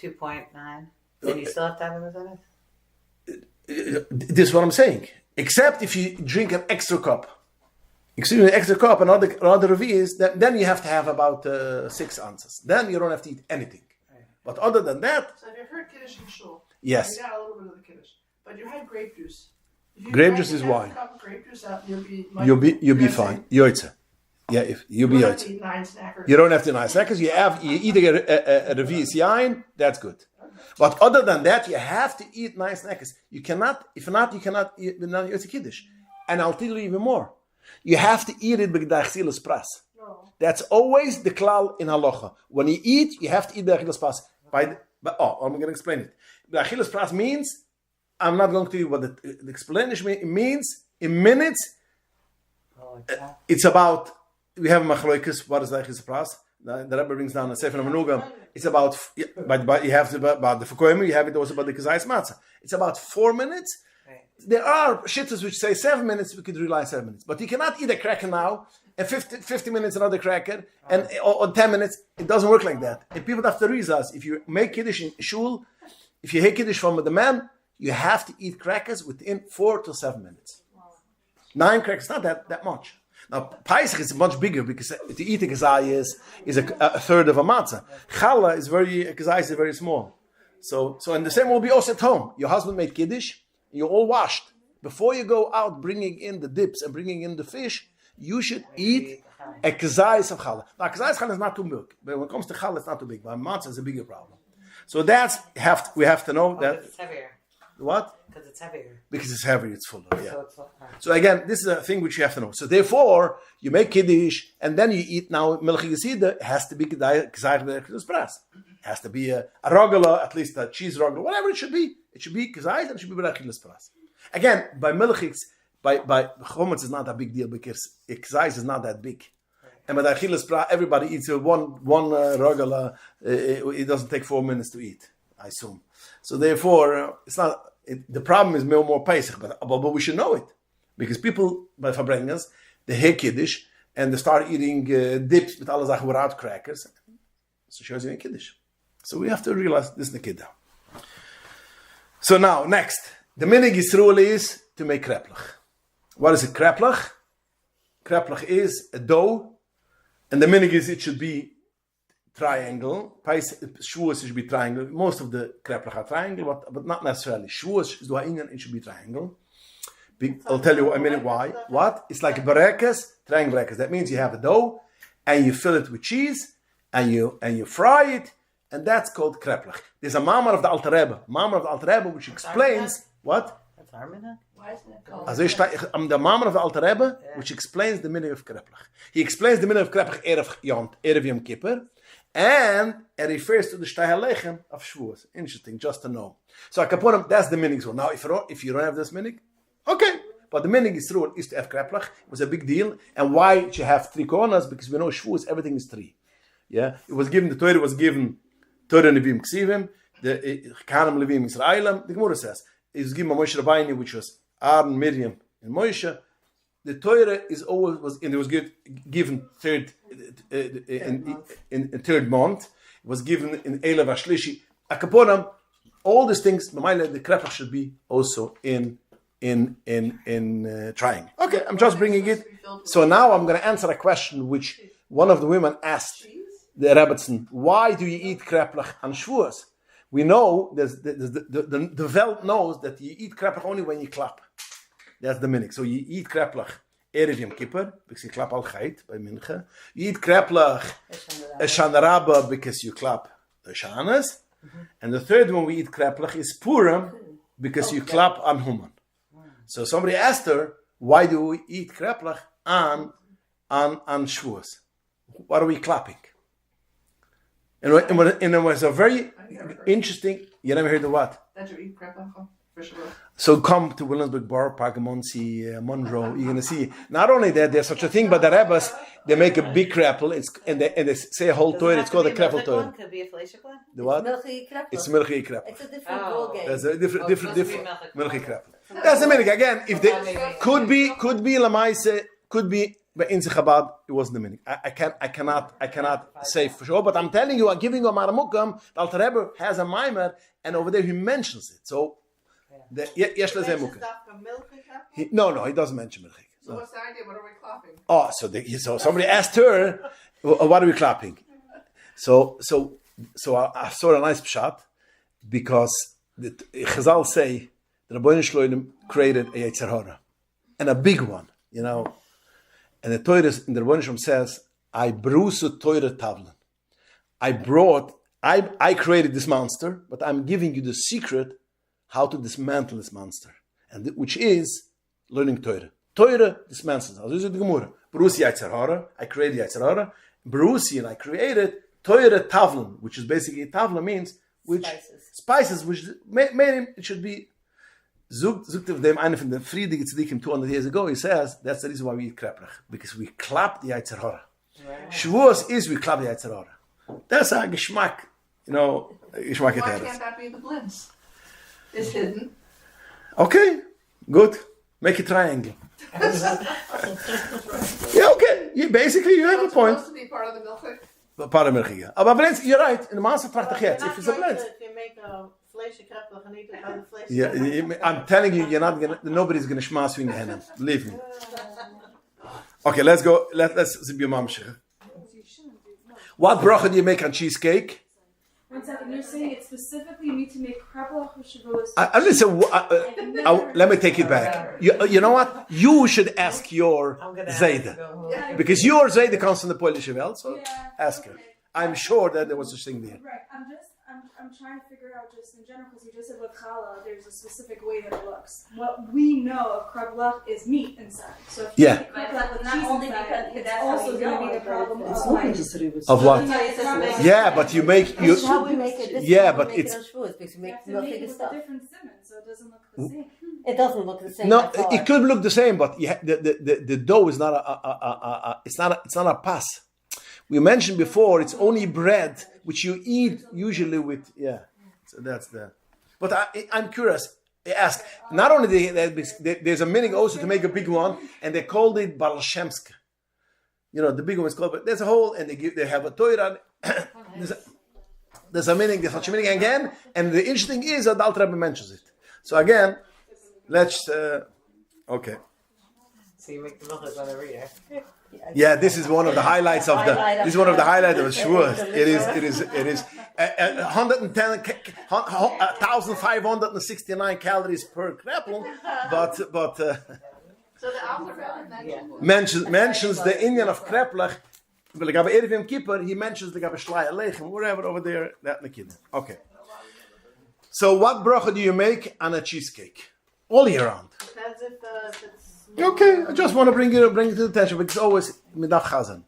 2.9, then you still have to have a mazonis? This is what I'm saying. Except if you drink an extra cup. Excuse me, an extra cup, another reviews, then you have to have about 6 ounces. Then you don't have to eat anything. But other than that, So if you heard Kiddush in shul, yes. you got a little bit of the Kiddush, but you had grape juice. If you Grape drank juice is half a wine. cup of grape juice out, You'll be fine. Yoitze. Yeah, you'll be You don't have to yoitze. eat 9 snackers. You don't have to nice because you eat a revius yain, that's good. But other than that, you have to eat nice snackers. You cannot, if not, you cannot eat a kiddush. And I'll tell you even more. You have to eat it b'g'dachsilas pras. No. That's always the klal in halacha. When you eat, you have to eat b'g'dachsilas pras. I'm going to explain it. B'g'dachsilas pras means, I'm not going to tell you what the explanation means. In minutes, it's about, we have machloikus, what is b'g'dachsilas pras? The Rebbe brings down a Sefer Menugam. It's about, but you have to, about the Fukoyim, you have it also about the Kazayas Matzah. It's about 4 minutes. There are shittas which say 7 minutes, we could rely on 7 minutes. But you cannot eat a cracker now, and 50 minutes another cracker, and or 10 minutes. It doesn't work like that. And people have to realize, if you make Kiddush in shul, if you make Kiddush from the man, you have to eat crackers within 4 to 7 minutes. 9 crackers, not that much. Now, Pesach is much bigger because to eat a kazayas is a third of a matzah. Challah is kazayas is very small. So and the same will be also at home. Your husband made kiddush, you're all washed. Before you go out bringing in the dips and bringing in the fish, you should eat a kazayas of challah. Now, kazayas challah is not too big, but when it comes to challah, it's not too big. But matzah is a bigger problem. So we have to know that. It's heavier. What? Because it's heavier. Because it's heavy, it's fuller. Yeah. So it's So again, this is a thing which you have to know. So therefore, you make kiddush and then you eat now milchige sida. It has to be gezayich b'erechus pras. It has to be a rogala, at least a cheese rogala, whatever it should be. It should be gezayich and it should be b'erechus pras. Again, by milchigs, by chometz is not a big deal because gezayich is not that big. And by the achilas pras, everybody eats one rogala. It doesn't take 4 minutes to eat, I assume. So therefore, it's not. The problem is more Pesach, but we should know it. Because people, by Verbringers, they hear Kiddush, and they start eating dips with alle Sachen without crackers. So shows you in Kiddush. So we have to realize this is the Kiddush. So now, next. The minig Yisroel is to make kreplach. What is a kreplach? Kreplach is a dough, and the minig is it should be triangle. Shavuos should be triangle. Most of the kreplach are triangle, but not necessarily. Shavuos is the it should be triangle. I'll tell you a minute why. What? It's like berekes, triangle berekes. That means you have a dough, and you fill it with cheese, and you fry it, and that's called kreplach. There's a mamar of the Alter Rebbe, which explains what? That's Armina? Why isn't it called? I'm the mamar of the Alter Rebbe, which explains the meaning of kreplach. He explains the meaning of kreplach Erev Yom Kippur, and it refers to the shtei halechem of Shavuos. Interesting, just to know. So Akaponim, that's the meaning. So now, if you don't have this meaning, okay. But the meaning is true. Is to have kreplach. It was a big deal. And why you have 3 corners? Because we know Shavuos, everything is 3. Yeah, it was given. The Torah was given. Torah Nevim Ksivim. The Kahanim Levim Israelim. The Gemara says it was given by Moshe Rabbeinu, which was Aaron, Miriam, and Moshe. The Torah is always and it was given third in third month. It was given in Eilev Ashlishi. Akaponim, all these things. The kreplach should be also in triangle. Okay, I'm just bringing it. So now I'm going to answer a question which one of the women asked the Rebbetzin. Why do you eat kreplach on Shavuos? We know the Welt knows that you eat kreplach only when you clap. That's the minig. So you eat kreplach Erev Yom Kippur because you clap al chait by mincha. You eat kreplach Shana Rabbah because you clap the shanas. And the third one we eat kreplach is Purim because you clap on Human. So somebody asked her, why do we eat kreplach on Shavuos? What are we clapping? And it was a very interesting. You never heard of what? That you eat kreplach for Shavuos. So come to Williamsburg, Borough Park, Monroe. You're going to see. Not only that, there's such a thing, but the Rebbes, they make a big kreppel. And they say a whole Torah. It's called a kreppel Torah. Could be a fleishik one? The what? It's milchi kreppel. It's a different ball game. There's a different milchi kreppel. That's the meaning. Again, if they could be lamaise, could be. But in Chabad, it wasn't the meaning. I cannot say for sure. But I'm telling you, I'm giving you a maramukam. The Alter Rebbe has a mimer, and over there he mentions it. So, yesh lezeh No, he doesn't mention milchik. So what's the idea? What are we clapping? Oh, so somebody asked her, what are we clapping? So I saw a nice pshat because the Chazal say the Rabbeinu Shloim created a Yetzer Hara, and a big one, you know. And the Torah in the Rebbeinu Shalom says, I brusu Torah tavlen. I created this monster, but I'm giving you the secret how to dismantle this monster, and which is learning Torah. Torah dismantles. Also is it the Gemara. Brusi Yetzer Hara. I created Yetzer Hara. Brusi, and I created Torah tavlen, which is basically tavlen means which spices which made him. It should be. Zukt of them eine von the Friedige Tzadikim 200 years ago. He says that's the reason why we eat kreplach, because we clap the Yetzer Hara. Shavuos is we clap the Yetzer Hara. That's a geschmack, you know. Geschmack. Why can't that be the blintz? It's hidden. Okay, good. Make a triangle. Yeah, okay. You have a point. It's supposed to be part of the milchik. Part of milchik. But blintz, you're right. In the master prachtig jetzt. If it's a blintz. If you make a flesje kreplach and eat it by the flesh. Yeah, I'm telling you, nobody's going to schmaas you in the hand. Believe me. Okay, let's go. Let's be mamshech. What bracha do you make on cheesecake? 1 second, you're saying it specifically you need to make kreplach or Shavuos. I didn't say. Let me take it back. You know what? You should ask your Zayda. Because your Zayda comes from the Polish Welt, so ask her. I'm sure that there was such thing there. Right, I'm trying to figure out just in general, because you just said with challah, there's a specific way that it looks. What we know of kreplach is meat inside. So if you Yeah. eat kreplach with Not cheese only inside, because it's that's how also we going to know be the it, but problem it's of like. Of what? Yeah, but you make you. This is how we make it. This Yeah, is how but we make it's- it on Shavuos, because we You make have to make it milchig with a stuff. different simon, so it doesn't look the same. It doesn't look the same. No, that's all. it could look the same, but the dough is not it's not a pas. We mentioned before it's only bread which you eat usually with So that's the. But I'm curious. I ask. Not only there's a meaning also to make a big one, and they called it balshemska. You know, the big one is called. But there's a whole, and they have a Torah. There's a meaning. There's such a meaning again, and the interesting is that the Alter Rebbe mentions it. So again, let's. Okay. So you make the milk on every year. Yeah, this is one of the highlights of the. This is one of the highlights of the Shavuos. It is 1,569 calories per kreppel, but So the Alter Rebbe mentions the Indian of kreplach. He mentions the Shlaya Lechem, wherever over there. That Nikida. Okay. So what bracha do you make on a cheesecake all year round? Depends if it's. Okay, I just want to bring it to the attention because it's always midaf chazan.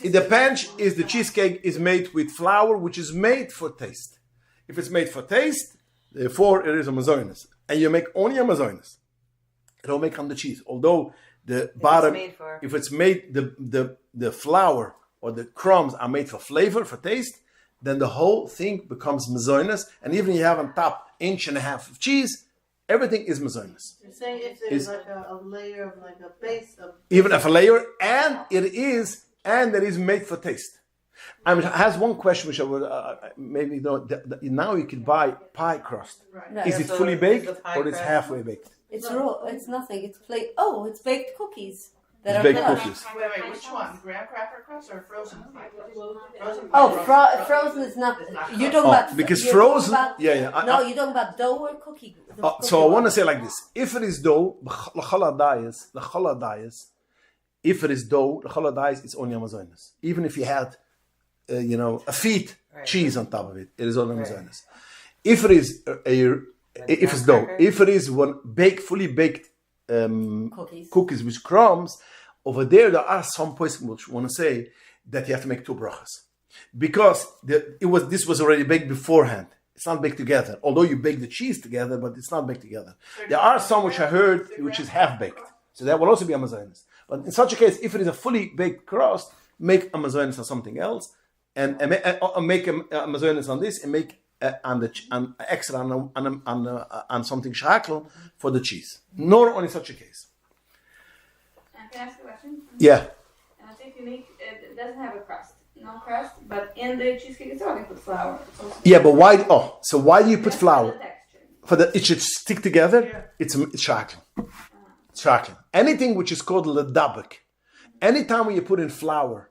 It depends if the cheesecake is made with flour, which is made for taste. If it's made for taste, therefore it is a mazoinus. And you make only a mazoinus. It don't make on the cheese. Although the bottom, if it's made, the flour or the crumbs are made for flavor, for taste, then the whole thing becomes mazoinus. And even if you have on top 1.5 inches of cheese, everything is mazoinus. You're saying if there's like a layer of like a base of. Even if a layer, and it is made for taste. I mean, it has one question which I would maybe know. Now you can buy pie crust. No, Is it so fully is baked the pie or it's crust- halfway baked? It's raw. It's nothing. It's it's baked cookies that It's are baked crushed. cookies. Wait, which one? Graham cracker crust or frozen pie crust? Frozen pie Oh, crust. frozen is not. You're talking about because you're talking frozen. about- Yeah. No, you're talking about dough or cookie. So I want to say like this: if it is dough, if it is dough, it's only Amazonas. Even if you had, a feet cheese on top of it, it is only Amazonas. If it is if it's dough, if it is one fully baked cookies with crumbs, over there are some places which want to say that you have to make 2 brachas because this was already baked beforehand. It's not baked together. Although you bake the cheese together, but it's not baked together. There are some which I heard which is half baked, so that will also be Amazonas. But in such a case, if it is a fully baked crust, make Amazonas on something else, and make Amazonas on this, and make extra on something shakl for the cheese. Nor only such a case. Can I ask a question? Yeah. I think you make it doesn't have a crust, no crust, but in the cheesecake itself you put flour. Yeah, but why? Oh, so why do you put flour? For the texture. It should stick together. It's shakl. It's shakl. Anything which is called ledabek. Anytime when you put in flour,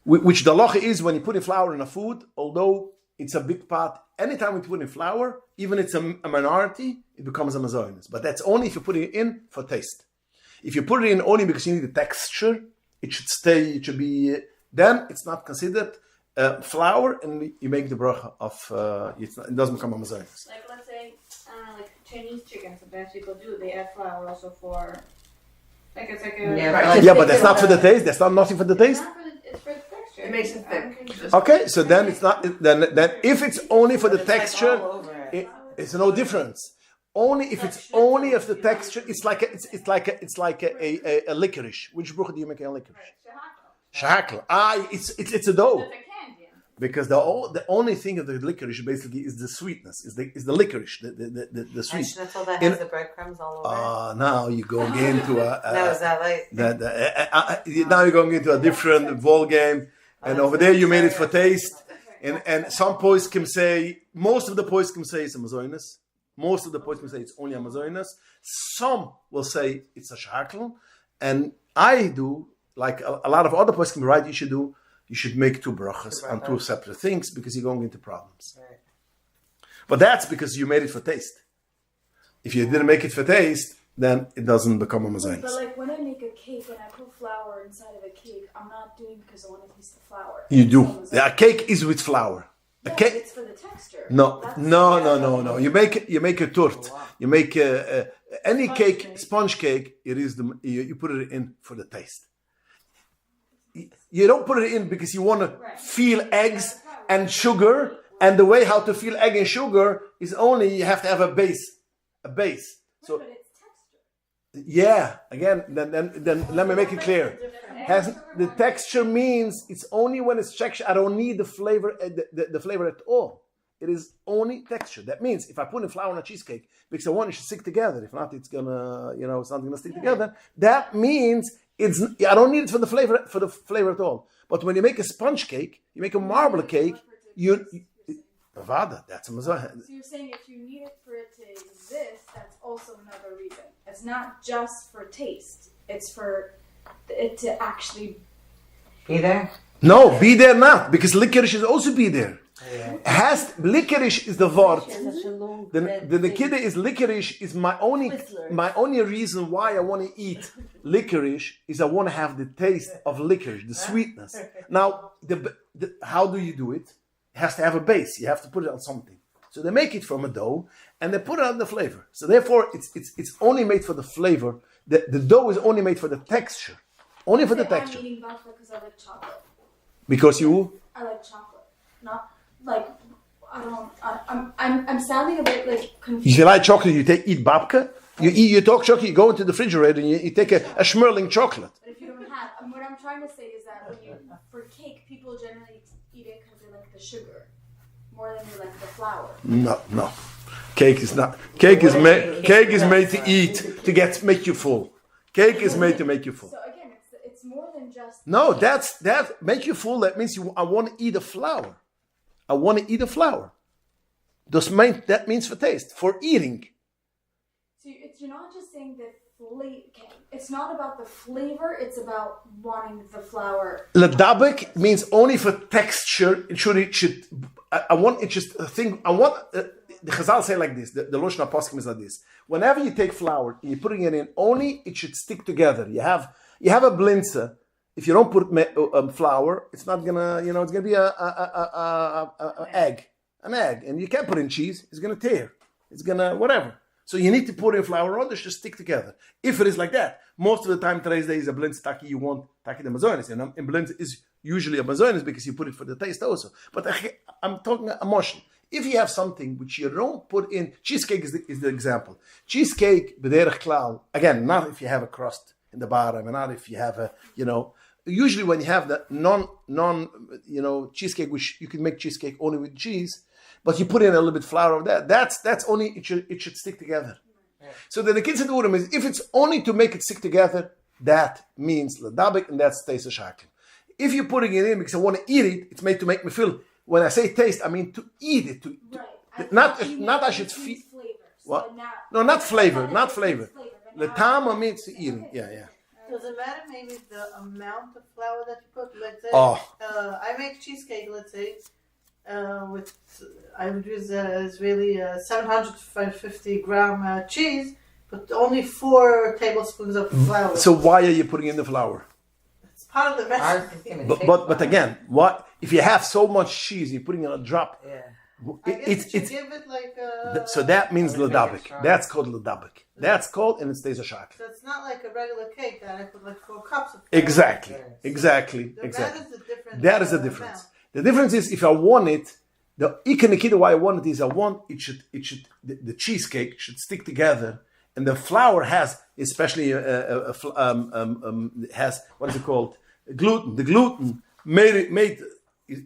which the halacha is when you put in flour in a food, although it's a big pot, anytime we put in flour, even if it's a minority, it becomes a mazoinus. But that's only if you put it in for taste. If you put it in only because you need the texture, it should stay, it should be, then it's not considered flour, and you make the bracha of, it doesn't become a mazoinus. Like let's say, like Chinese chicken, sometimes people do, they add flour also for, like it's like a... Yeah, but that's not for the taste, that's not nothing for the taste. It's for the texture. It makes it thick. Okay, so then it's not, then if it's only for the texture, it's no difference. Only if it's only of the texture, it's like a licorice. Which bracha do you make a licorice? Shahakl. It's a dough. Because the only thing of the licorice basically is the sweetness, is the licorice, the sweet. Schnitzel that has the breadcrumbs all over it. Now you're going into a. No, is that like? Now you're going into a different ball game, and over there you made it for taste, and some poskim say, most of the poskim say it's a mazoinus. Most of the poskim say it's only a mazoinus. Some will say it's a shakl, and I do, like a lot of other poskim, right? You should make 2 brachas on 2 separate things because you're going into problems. Right. But that's because you made it for taste. If you didn't make it for taste, then it doesn't become a mazoinus. But like when I make a cake and I put flour inside of a cake, I'm not doing because I want to taste the flour. You do. The cake is with flour. Yeah, cake. it's for the texture. No, That's- no. You make a tort. You make any Sponge cake, cake. sponge cake. It is you put it in for the taste. You don't put it in because you want to feel eggs and sugar. And the way how to feel egg and sugar is only you have to have a base. So But it's texture. yeah, again, then let me make it clear. The texture means it's only when it's texture. I don't need the flavor, the flavor at all. It is only texture. That means if I put in flour on a cheesecake because I want it to stick together. If not, it's gonna, it's not gonna stick together. That means I don't need it for the flavor at all. But when you make a sponge cake, you make a marble cake, that's a mazah. So you're saying if you need it for it to exist, that's also another reason. It's not just for taste. It's for it to actually Be there? No, be there not, because licorice is also be there. Licorice is the word. The Nikida is licorice is my only reason why I want to eat licorice is I want to have the taste of licorice, the sweetness. Now, how do you do it? It has to have a base. You have to put it on something. So they make it from a dough and they put it on the flavor. So therefore, it's only made for the flavor. The dough is only made for the texture. Only for the texture. I'm eating babka because I like chocolate. Because you? I like chocolate. Not like I'm sounding a bit like confused. If you like chocolate, you eat babka. You talk chocolate, you go into the refrigerator and you take a schmerling chocolate. But if you don't have, what I'm trying to say is that for cake, people generally eat it because they like the sugar more than they like the flour. No. Cake is not. Cake is made to eat to make you full. Cake is made to make you full. So again, it's more than just. No, that make you full. That means I want to eat a flour. I want to eat a flour. That means for taste, for eating. So you're not just saying that it's not about the flavor, it's about wanting the flour. Ladabik means only for texture. I want it just a thing. I want the Chazal say like this. The Lashon HaPoskim is like this. Whenever you take flour and you're putting it in, only it should stick together. You have a blinzer. If you don't put flour, it's not gonna. It's gonna be an egg, and you can't put in cheese. It's gonna tear. It's gonna whatever. So you need to put in flour on, they should stick together. If it is like that, most of the time today's day is a blend taki, you want taki the mazonis. And blend is usually a mazonis because you put it for the taste also. But I'm talking emotion. If you have something which you don't put in, cheesecake is the example. Cheesecake, b'derech klal, again, not if you have a crust in the bottom, and not if you have usually when you have the non cheesecake, which you can make cheesecake only with cheese, but you put in a little bit flour of that. That's only it should stick together. Right. So the kids Urim is if it's only to make it stick together, that means ladabik, and that's taste of shakel. If you're putting it in because I want to eat it, it's made to make me feel. When I say taste, I mean to eat it. Not I should feel. What? No, not flavor. Not flavor. The tama means to eat it. Yeah. Does it matter maybe the amount of flour that you put? Let's say I make cheesecake. Let's say. I would use Israeli 750 gram cheese, but only 4 tablespoons of flour. So why are you putting in the flour? It's part of the recipe. But again, what if you have so much cheese, you're putting in a drop? Yeah. It's give it like so that means ladabik. That's called ladabik. That's called, and it stays a shak. So it's not like a regular cake that I put like 4 cups of flour. Exactly. That is the difference. The difference is if I want it, the ikanikidah why I want it is I want the cheesecake should stick together, and the flour has especially has what is it called, gluten. The gluten made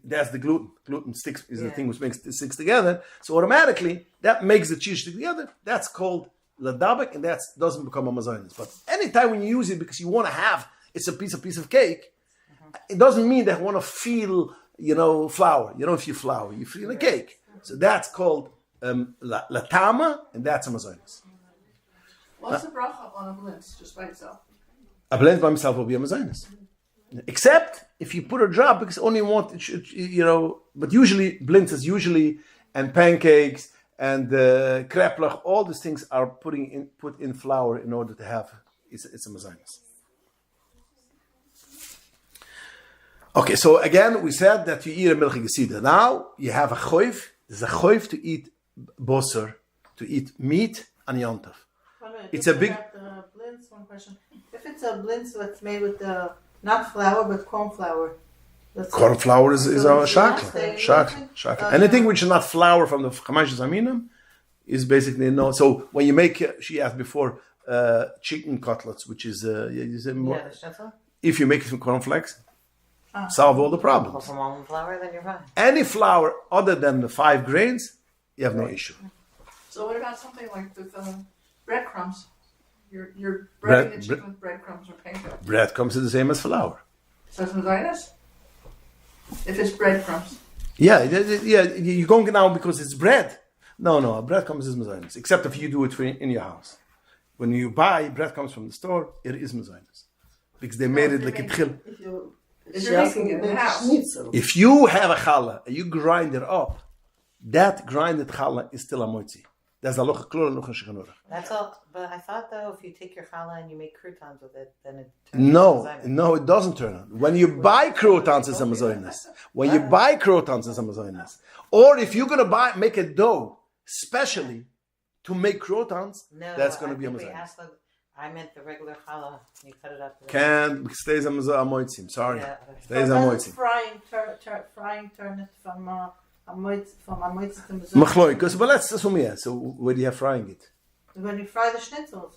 that's the gluten. Gluten sticks is the thing which makes it sticks together. So automatically that makes the cheese stick together. That's called ladabik, and that doesn't become a mazonis. But anytime when you use it because you want to have it's a piece of cake, it doesn't mean that I want to feel. Flour. You don't feel flour. You feel a cake. So that's called latama, and that's a mazonis. What's the bracha on a blend just by itself? A blend by himself will be a mazonis. Except if you put a drop, because only one, but usually blintzes and pancakes and kreplach, all these things are put in flour in order to have, it's a mazonis. Okay. Okay, so again, we said that you eat a milchige Suda. Now, you have a choif. There's a choif to eat boser, to eat meat and yontav. It's a big... Blintz, one question. If it's a blintz that's made with not flour, but corn flour. Corn flour is a shakla. Stay Shakla. Anything which is not flour from the Chamash Aminim is basically no. So when you make, she asked before, chicken cutlets, which is, you say more, Yeah, the schnitzel. if you make it from cornflakes, solve all the Or problems. from almond flour, then you're fine. Any flour other than the 5 grains, you have no issue. So what about something like with breadcrumbs? You're Bread- breading the chicken with breadcrumbs or panko. Bread comes to the same as flour. So it's Mazonis? If it's breadcrumbs. Yeah, you're going now because it's bread. No, bread comes as mazonis, except if you do it in your house. When you buy bread comes from the store, it is mazonis. Because they made it like a tchil. If you're making it in the house. If you have a challah and you grind it up, that grinded challah is still a moitzi. That's the locha klur and locha shechanurah. That's all. But I thought though, if you take your challah and you make croutons with it, then it turns No, it doesn't turn out. When you buy croutons, it's a mazonis. When you buy croutons, it's a mazonis. Or if you're going to make a dough specially to make croutons, No, that's going to be a I think we mazonis. asked them- I meant the regular challah. You cut it up. Can't, stays a moitzim. Sorry. Yeah. Stays a moitzim. Frying turn it from a moitz to mezuzah. Machloikus, but let's assume yeah. So where do you have frying it? When you fry the schnitzels.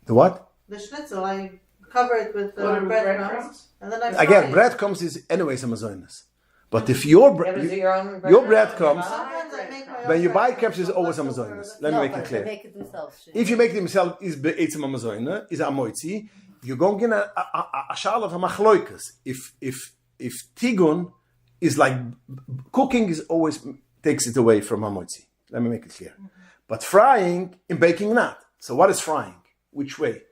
The what? The schnitzel, I cover it with What, with breadcrumbs, breadcrumbs? and then I fry Again, it. breadcrumbs is anyways a mazonis. But if your You have to do your own your bread comes, Sometimes I make my own when you buy breadcrumbs, crepes, it's always a mazonis. Let me make it They clear. make it themselves. If you make it yourself, it's a mazoina, is a moitzi. You're going to get a shal of a machloikus. If tigun is like cooking, is always takes it away from a moitzi. Let me make it clear. But frying in baking not. So what is frying? Which way?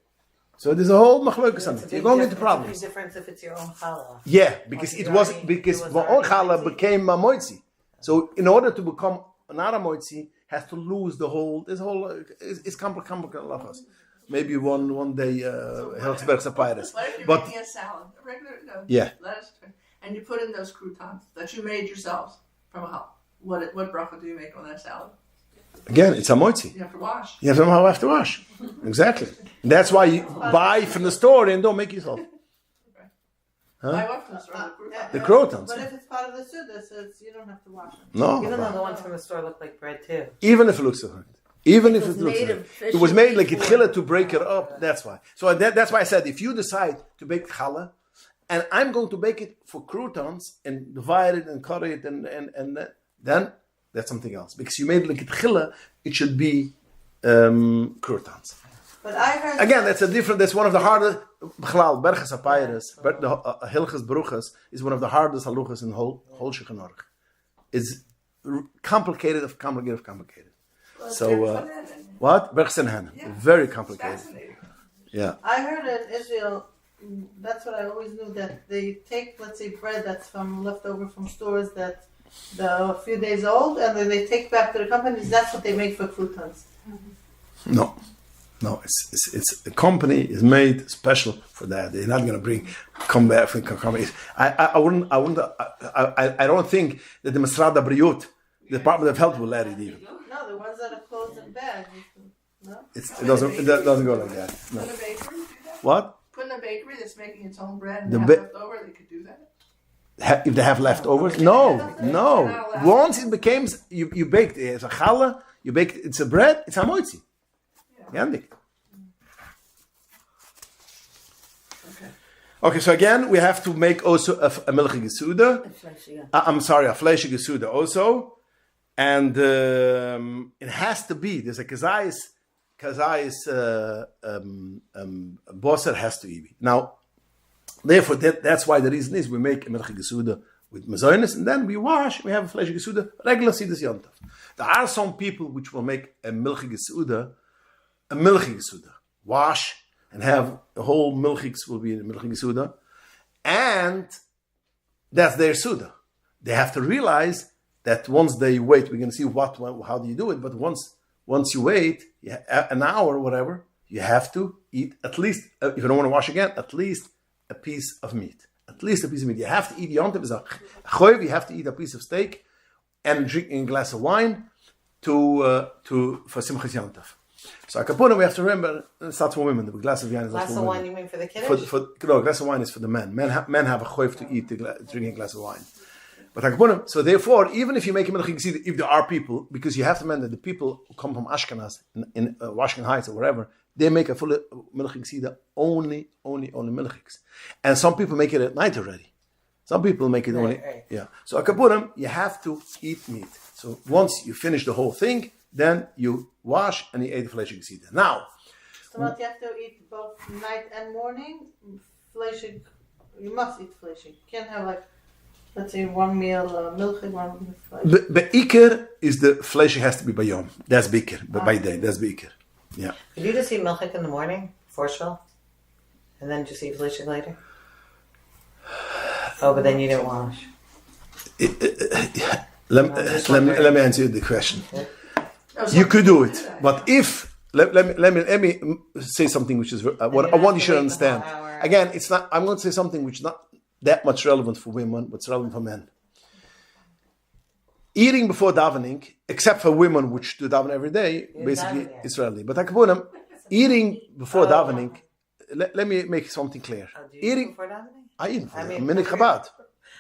So there's a whole machloikus on it. You're going into problems. It's a big difference if it's your own challah. Yeah, because It it was was already- because it was Va'on already Challah moitzi. became a moitzi. So in order to become not a moitzi, has to lose the whole. This whole it's complicated lachos. Maybe one day Helsberg Sapires. What if you're But making a salad, a regular Yeah. lettuce, and you put in those croutons that you made yourselves from a house? What bracha do you make on that salad? again, it's a moitzi. You have to wash. You somehow have to wash. Exactly. That's why you buy from the store and don't make yourself. Huh? I wash from the store, the croutons. The croutons. But if it's part of the suda, so you don't have to wash it. No. Even though the ones from the store look like bread too. Even if it looks different. Even if it was looks made different. of It was made like fish itchila to break it up. That's why. So that's why I said if you decide to bake challah, and I'm going to bake it for croutons and divide it and cut it and then that's something else. Because you made it like itchila, it should be croutons. But I heard Again, that's one of the hardest. B'chlal, Berches Apayres, the Hilchas Beruchas is one of the hardest haluchas in whole Shulchan Aruch. It's complicated. So, what? Berches and Hannah. Very complicated. Fascinating. Yeah. I heard in Israel, that's what I always knew, that they take, let's say, bread that's from leftover from stores that a few days old, and then they take back to the companies. That's what they make for croutons. No, it's the company is made special for that. They're not going to come back from companies. I don't think that the Masrad Abriyut, the Department of Health, will let it even. No, the ones that are closed in bags. No? It doesn't go like that. No. Put in a bakery, do that? What? Put in a bakery that's making its own bread and The have ba- left over, they could do that. If they have leftovers? No. Once it becomes, you baked it. It's a challah, you baked it's a bread, it's a moitzi. Yandik. Okay, so again, we have to make also a milchige Suda. I'm sorry, a fleishige Suda also. And it has to be, there's a kazayis boser has to be. Now, therefore, that's why the reason is we make a milchige Suda with mazonis, and then we wash, we have a fleishige Suda, regular Sidus Yontav. There are some people which will make a milchige Suda, wash, and have the whole milchiks will be in the milchige Suda, and that's their Suda. They have to realize that once they wait, we're going to see how do you do it, but once you wait, an hour or whatever, you have to eat at least, if you don't want to wash again, at least a piece of meat. At least a piece of meat. You have to eat yontif is a choiv. You have to eat a piece of steak and drink a glass of wine for simchas yontif. So akapunim, we have to remember it's not for women. The glass of wine is not for women. Glass of wine, you mean for the kiddush? No, glass of wine is for the men. Men have a choiv to eat drinking a glass of wine. But akapunim, so therefore, even if you make a milch yisida, if there are people, because you have to remember that the people who come from Ashkenaz in Washington Heights or wherever, they make a full milch yisida only milchiks. And some people make it at night already. Some people make it only. Yeah. So akapunim, you have to eat meat. So once you finish the whole thing, then you wash and you eat the flesh yisida. Now. So what, you have to eat both night and morning? Flesh, you must eat flesh. You can't have like, let's say, one meal milchig, one meal flesh. But Iker is the flesh has to be by yom. That's Iker, but by day. That's Iker. Yeah. Could you just eat milchig in the morning, before shul, and then just eat flesh later? Oh, but then you didn't wash. Let me answer the question. You could do it, but if let me say something which is what I want you to understand. Again, it's not. I'm going to say something which is not that much relevant for women, but it's relevant for men. Eating before davening, except for women which do daven every day, basically Israeli. But akapunim, eating before davening. Let me make something clear. Eating before davening? I eat before davening. Minhag Chabad.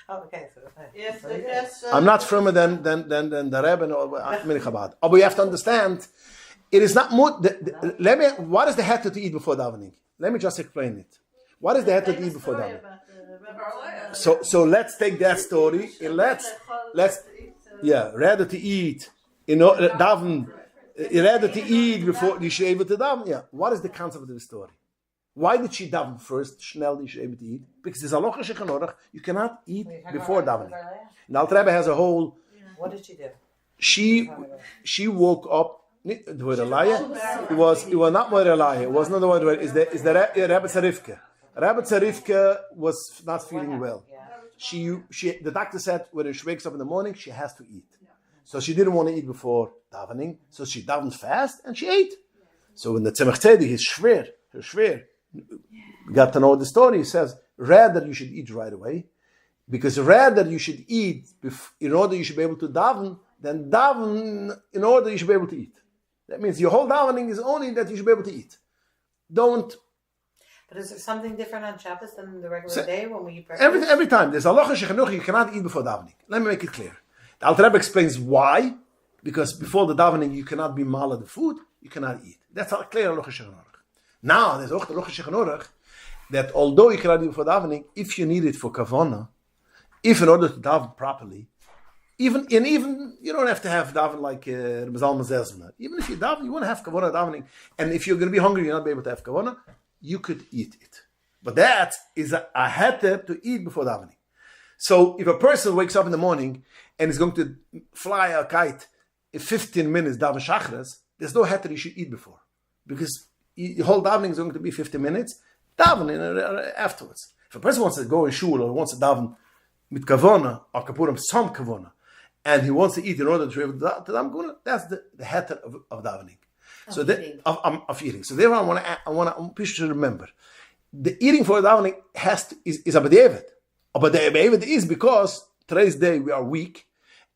Oh, okay. So Yes, I'm not firmer than the Rebbe or Minhag Chabad. But you have to understand, it is not more. What is the heter to eat before davening? Let me just explain it. What is the heter to eat before davening? So let's take that story and let's rather to eat, daven, rather to eat before you should able to daven. Yeah. What is the concept of the story? Why did she daven first? Schnell you should able to eat because there's a lochashe chanorach. You cannot eat before davening. Now the Rebbe has a whole. What did she do? She woke up. It was not Moirelaya. It was not the word. Is the Rebbe Tzarifke. Rebbe Tzarifke was not feeling well. The doctor said when she wakes up in the morning, she has to eat. So she didn't want to eat before davening. So she davened fast and she ate. So when the Tzemach Tzedek is schwer, got to know the story. He says rather you should eat right away, because rather you should eat in order you should be able to daven than daven in order you should be able to eat. That means your whole davening is only that you should be able to eat. Don't. But is there something different on Shabbos than the regular day when we eat breakfast? Every time. There's a halacha shechanuch, you cannot eat before davening. Let me make it clear. The Alter Rebbe explains why. Because before the davening, you cannot be mala the food, you cannot eat. That's a clear halacha shechanuch. Now, there's also the halacha shechanuch that although you cannot eat before davening, if you need it for kavana, if in order to daven properly, even you don't have to have daven like Mazal Mazezna. Even if you daven, you want to have kavana davening. And if you're going to be hungry, you're not be able to have kavana, you could eat it. But that is a heter to eat before davening. So if a person wakes up in the morning and is going to fly a kite in 15 minutes, daven shachras, there's no heter you should eat before. Because the whole davening is going to be 15 minutes, daven afterwards. If a person wants to go in shul or wants to daven with kavana or kapurim some kavana, and he wants to eat in order to be able to daven, that's the heter of davening. So of eating. So therefore, I want people to remember the eating for davening is a b'diavad. A b'diavad is because today's day we are weak,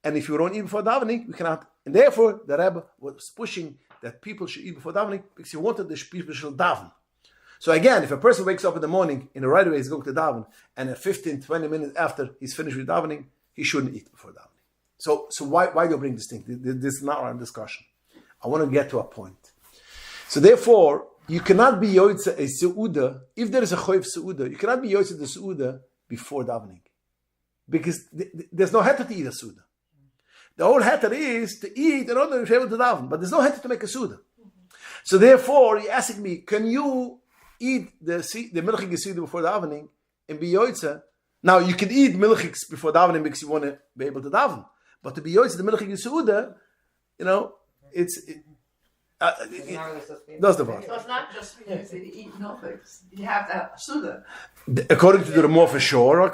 and if you don't eat before davening, we cannot. And therefore, the Rebbe was pushing that people should eat before davening because he wanted the people should daven. So again, if a person wakes up in the morning in the right way, he's going to daven, and at 15, 20 minutes after he's finished with davening, he shouldn't eat before davening. So why do you bring this thing? This is not our discussion. I want to get to a point. So therefore, you cannot be yoytze a seuda, if there is a choiv seuda, you cannot be yoytze the seuda before davening. Because there's no heter to eat a seuda. The whole heter is to eat in order to be able to daven, but there's no heter to make a seuda. So therefore, you're asking me, can you eat the milchig seuda before davening and be yoytze? Now, you can eat milchigs before davening because you want to be able to daven. But to be yoytze the milchig seuda, that's the part. So it's not just because you eat milchigs. You have to have suda. According to the Ramah for sure.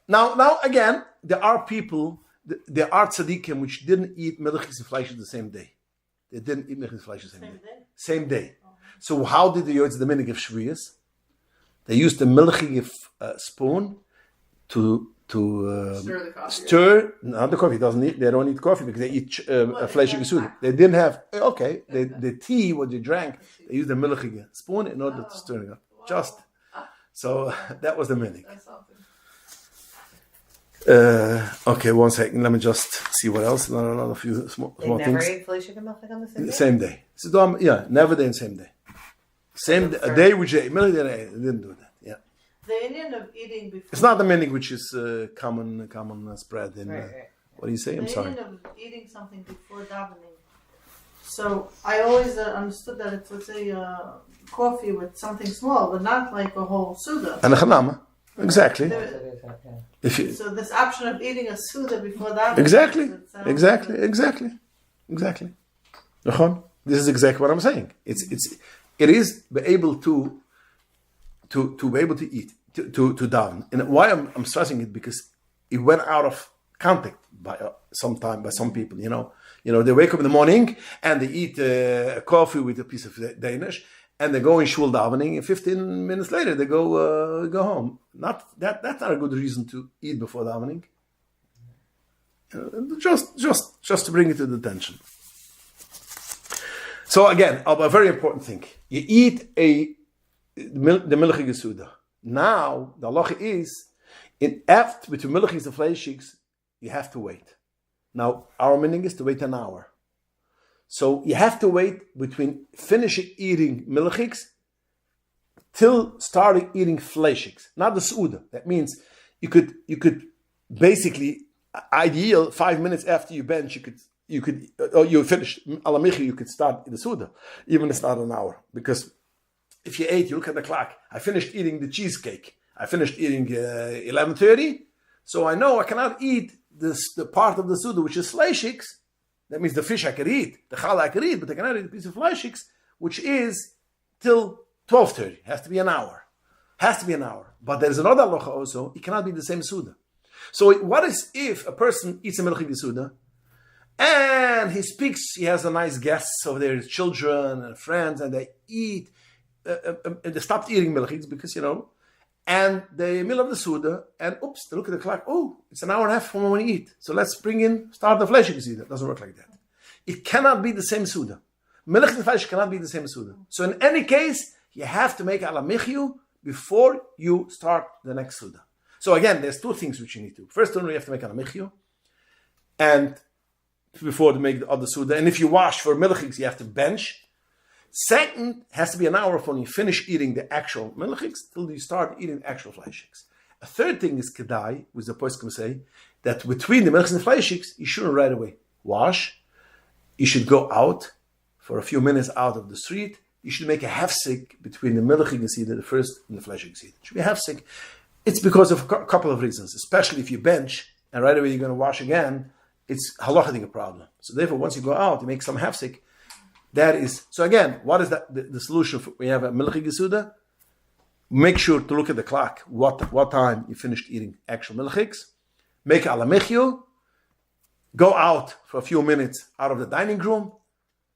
Now again, there are people, there are tzaddikim which didn't eat milchigs and flesh the same day. They didn't eat milchigs and flesh the same day. So how did they use the minig of shviyas? They used the milchig spoon Stir the coffee. stir. Not the coffee. They don't eat coffee because they eat fleischige Suda. They didn't have. Okay, the tea what they drank. They used a milchige spoon in order to stir it up. Just so that was the minhag. That's something. Okay, 1 second. Let me just see what else. A few small They never things. ate fleishig milk on the same day? Same day. So, yeah, never the same day. A day which they didn't do that. Yeah, The Indian of eating before. it's not the minhag which is common spread in. Right. What do you say? I'm The sorry. Indian of eating something before davening. So I always understood that it's, let's say, coffee with something small, but not like a whole suda. And a chanama. Exactly. If you, So this option of eating a suda before davening. exactly. it sounds נכון? This is exactly what I'm saying. It is be able to be able to eat, to daven. And why I'm stressing it, because it went out of contact by some people. You know, they wake up in the morning and they eat coffee with a piece of Danish, and they go in shul davening, and 15 minutes later they go home. That's not a good reason to eat before davening. Just to bring it to the attention. So again, a very important thing: you eat the milchige suda. Now the halacha is after between milchigs and fleishigs, you have to wait. Now our meaning is to wait an hour. So you have to wait between finishing eating milchigs till starting eating fleishigs, not the suda. That means you could basically, ideal 5 minutes after you bench, you finish alamichi, you could start the suda, even if it's not an hour. Because if you ate, you look at the clock. I finished eating the cheesecake. I finished eating 11:30, so I know I cannot eat the part of the suda which is fleishigs. That means the fish I could eat, the challah I could eat, but I cannot eat a piece of fleishigs, which is till 12:30. Has to be an hour. But there is another halacha also. It cannot be the same suda. So what is if a person eats a milchig suda, and he speaks, he has a nice guests over there, his children and friends, and they eat, they stopped eating milchigs because, and they middle of the suda, and oops, they look at the clock, oh, it's an hour and a half from when we eat. So let's start the flesh suda. It doesn't work like that. It cannot be the same suda. Milch and flesh cannot be the same suda. So in any case, you have to make alamichiu before you start the next suda. So again, there's two things which you need to. First one, you have to make alamichiu, and before to make the other suda. And if you wash for milchigs, you have to bench. Second, has to be an hour from when you finish eating the actual milchigs till you start eating actual fleishigs. A third thing is kedai, which the poskim say, that between the milchigs and fleishigs, you shouldn't right away wash. You should go out for a few minutes out of the street. You should make a hefsek between the milchig seder, the first, and the fleishig seder. It should be a hefsek. It's because of a couple of reasons, especially if you bench and right away you're going to wash again. It's halachic a problem. So therefore, once you go out, you make some hefsek. That is, so again, what is that? The solution for when you have a milchig suda? Make sure to look at the clock. What time you finished eating actual milchigs? Make alamichiu. Go out for a few minutes out of the dining room.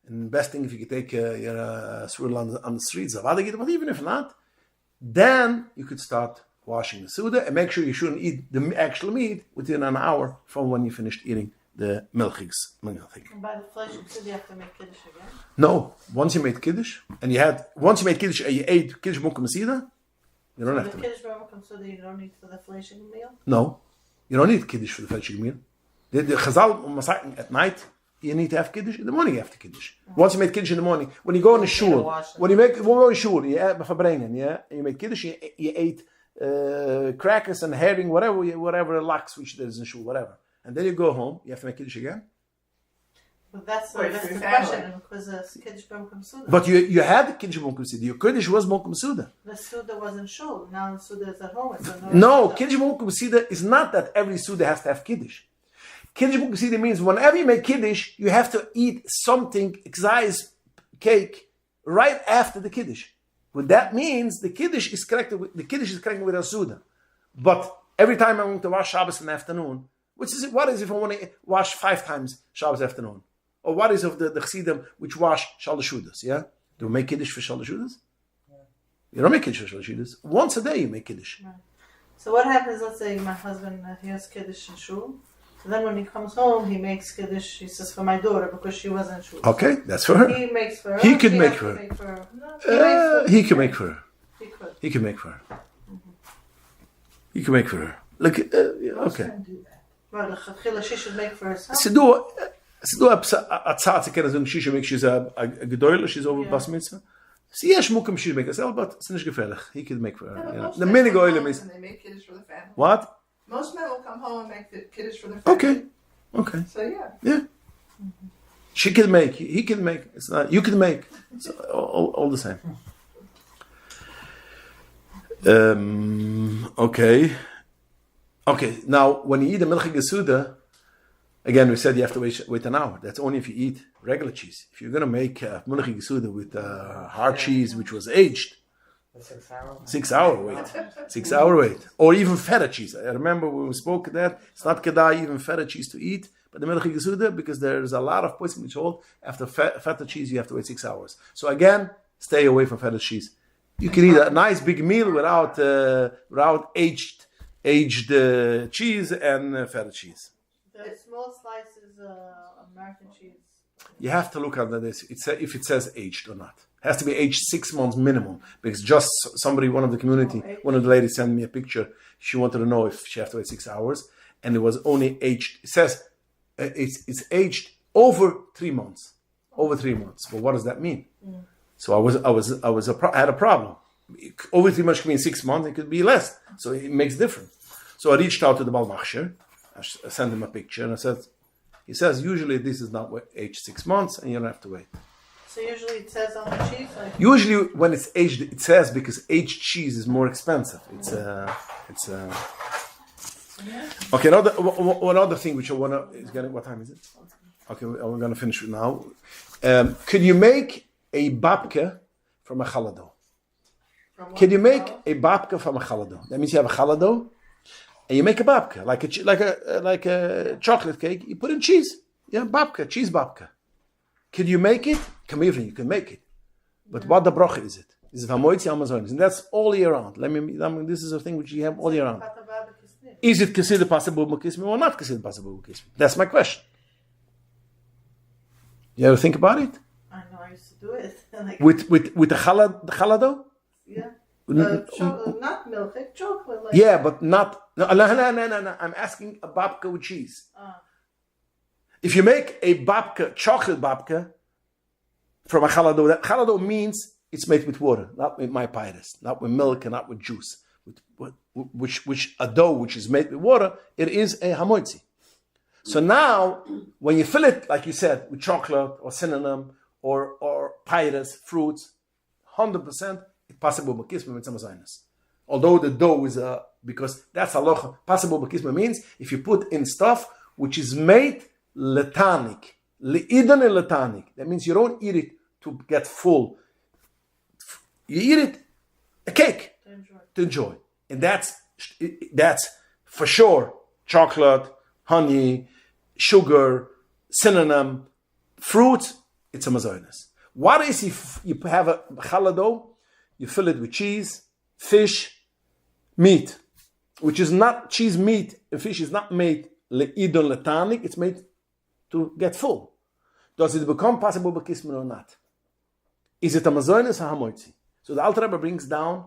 And best thing if you could take your swirl on the streets of Adagit, but even if not, then you could start washing the suda and make sure you shouldn't eat the actual meat within an hour from when you finished eating the milchigs. And by the flesh, you have to make kiddush again? No, once you made kiddush and you ate kiddush munkum sida, you don't have to. The kiddush munkum sida you don't need for the fleshing meal? No, you don't need kiddush for the fleshing meal. The Chazal at night, you need to have kiddush. In the morning you have to kiddush. Once you made kiddush in the morning, when you go in the shul, when you go in shul, you made kiddush, you ate crackers and herring, whatever laks which there is in shul, whatever. And then you go home, you have to make kiddush again. But that's the question, because the kiddush munkum suda. But you had the kiddush munkum suda. Your kiddush was munkum suda. The suda was in shul. Now the suda is at home. No, kiddush munkum suda is not that every suda has to have kiddush. Kiddush munkum suda means whenever you make kiddush, you have to eat something, exercise cake, right after the kiddush. What that means, the kiddush is connected with a suda. But every time I'm going to wash Shabbos in the afternoon, what is if I want to wash 5 times Shabbos afternoon? Or what is of the chassidim which wash Shaloshudas? Yeah, do we make kiddush for Shaloshudas? Yeah. You don't make kiddush for Shaloshudas. Once a day you make kiddush. Right. So what happens, let's say my husband, he has Kiddush in shul. So then when he comes home, he makes Kiddush, he says, for my daughter, because she was in shul. Okay, that's for her. He makes for her. He could she make has for to her. make for her. No, He can make for her. He could. He can make for her. He can make for her. Look, okay. Well, the Chatchila, she should make for herself. Sie do a Zeit, sie kennen sagen, she makes, she's a Gdoli, she's over Bas Mitzvah. Sie ist mukem, she makes herself, but it's not gefährlich. He can make for her. Yeah, but You know. most The men mini come home goyim is and they make kiddush for the family. what? Most men will come home and make the kiddush for the family. Okay. So yeah. Yeah. She can make. He can make. It's not. You can make. It's all the same. Okay. Okay. Now, when you eat a milchige Suda, again, we said you have to wait an hour. That's only if you eat regular cheese. If you're going to make milchige Suda with hard cheese, which was aged, 6 hour wait. 6 hour wait. Or even feta cheese. I remember when we spoke that it's not kedai even feta cheese to eat, but the milchige Suda, because there's a lot of poison which hold after feta cheese you have to wait 6 hours. So again, stay away from feta cheese. You can eat a nice big meal without aged cheese and feta cheese. The small slices American cheese. You have to look under this. If it says aged or not. It has to be aged 6 months minimum. Because just somebody, one of the community, one of the ladies sent me a picture. She wanted to know if she have to wait 6 hours, and it was only aged. It says it's aged over 3 months. Over 3 months. Well, what does that mean? So I had a problem. Over 3 months could mean 6 months. It could be less. So it makes difference. So I reached out to the Balmachsher. I sent him a picture, and I said, he says usually this is not aged 6 months, and you don't have to wait. So usually it says on the cheese. Like, Usually when it's aged, it says because aged cheese is more expensive. Okay. Another thing which I wanna is getting. What time is it? Okay, we're gonna finish it now. Could you make a babka from a challah? Can you make a babka from a challah? That means you have a challah and you make a babka like a chocolate cake. You put in cheese. Yeah, babka, cheese babka. Can you make it? Come even, you can make it. But what the bracha is it? Is it hamoitzi amazonis? And that's all year round. This is a thing which you have all year round. Is it considered possible b'kismi or not considered possible b'kismi? That's my question. You ever think about it? I know, I used to do it. Like, With the challah dough? yeah. Not milk, like chocolate. Like Yeah, but not. No. I'm asking a babka with cheese. If you make a babka, chocolate babka, from a challah dough, that challah dough means it's made with water, not with my pyrus, not with milk and not with juice. Which a dough which is made with water, it is a hamoitzi. So now, when you fill it, like you said, with chocolate or cinnamon or pyrus, fruits, 100%, it's possible b'kisma with samazainas. Although the dough is because that's halacha. Possible b'kisma means if you put in stuff which is made letanik, le'idan letanik. That means you don't eat it to get full. You eat it a cake to enjoy, and that's for sure. Chocolate, honey, sugar, cinnamon, fruit. It's a mazonis. What is if you have a challah dough? You fill it with cheese, fish, meat, which is not cheese, meat, and fish is not made le'idon letanik. It's made to get full. Does it become possible b'kismin or not? Is it a mazonis or hamoitzi? So the Alter Rebbe brings down,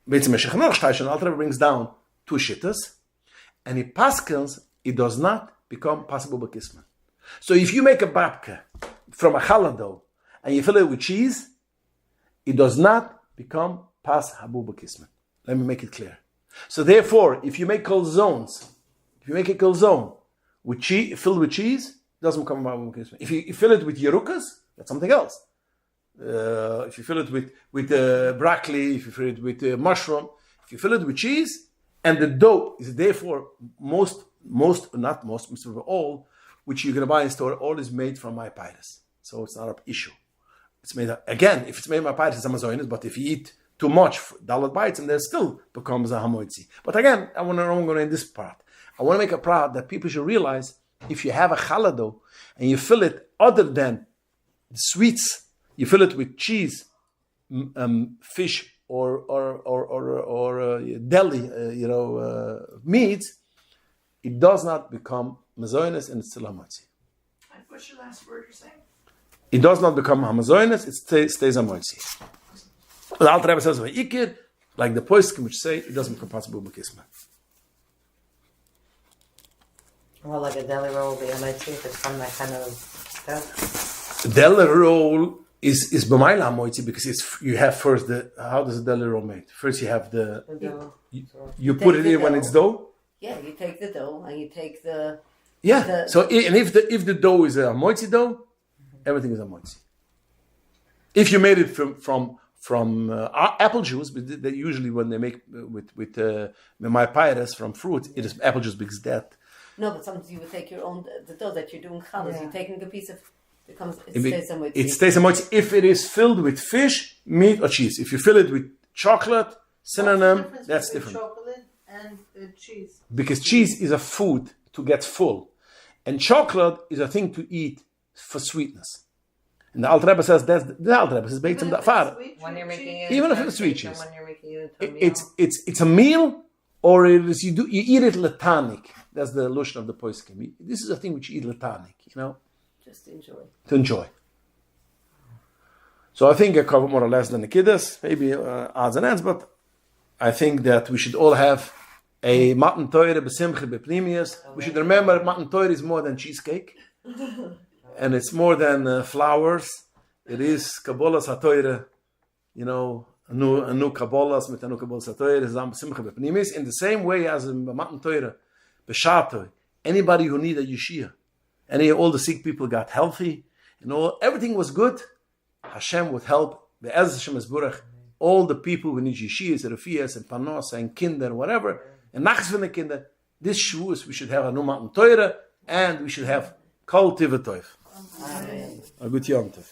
the Alter Rebbe brings down 2 shittas, and he paskins, it does not become possible b'kismin. So if you make a babka from a challah dough and you fill it with cheese, it does not become pas habu b'kismin. Let me make it clear. So therefore, if you make calzones, if you make a calzone with cheese, filled with cheese, it doesn't become habu b'kismin. If you fill it with yerukas, that's something else. If you fill it with broccoli, if you fill it with mushroom, if you fill it with cheese, and the dough is therefore most of all, which you're going to buy in store, all is made from my pyrus. So it's not an issue. It's made again. If it's made by pyrus, it's amazonis. But if you eat too much, dalat bites, and there still becomes a hamoitzi. But again, I'm going to end this part. I want to make a part that people should realize if you have a challah dough and you fill it other than sweets, you fill it with cheese, fish, or deli, meats, it does not become mazoinus and it's still hamotzi. What's your last word you're saying? It does not become hamazoinus, it stays hamotzi. The Alter Rebbe says, "Ikir," like the poskim which say it doesn't become possible b'kisma. Well, like a deli roll would be hamotzi if it's from that kind of stuff. Deli roll is b'mayla hamotzi because you have first how does a deli roll made? First you have you put it in when it's dough. Yeah, you take the dough and you take the. Yeah. If the dough is a hamotzi dough, everything is hamotzi. If you made it from apple juice, but they usually when they make with my pyres from fruit, it is apple juice because that. No, but sometimes you would take your own the dough that you're doing challah. Yeah. You're taking a piece of it It stays hamotzi if it is filled with fish, meat, or cheese. If you fill it with chocolate, cinnamon, that's different. Chocolate and cheese. Because cheese is a food to get full, and chocolate is a thing to eat for sweetness. And the Alter Rebbe says the Alter Rebbe says based on that far. When you're making it, Even if it's sweet cheese, when you're making it into a meal. it's a meal, or it is you eat it letanik. That's the lotion of the poskim. This is a thing which you eat letanik, Just enjoy. to enjoy. So I think I covered more or less than the kiddas, maybe odds and ends, but I think that we should all have a matan toire besimche bepnimius. We should remember matan toire is more than cheesecake, and it's more than flowers. It is kabbalas hatoire, a new kabbalas mit a new kabbalas hatoire zam besimche bepnimius. In the same way as in matan toire beshatoi, anybody who needed yeshia, all the sick people got healthy, everything was good. Hashem would help. Be'ez Hashem Esburach, all the people who need yeshiyas, refias, and panos, and kinder, whatever, and nachs von the kinder. This Shavuos we should have a numat teure, and we should have kol tivatoif. A good yom tov.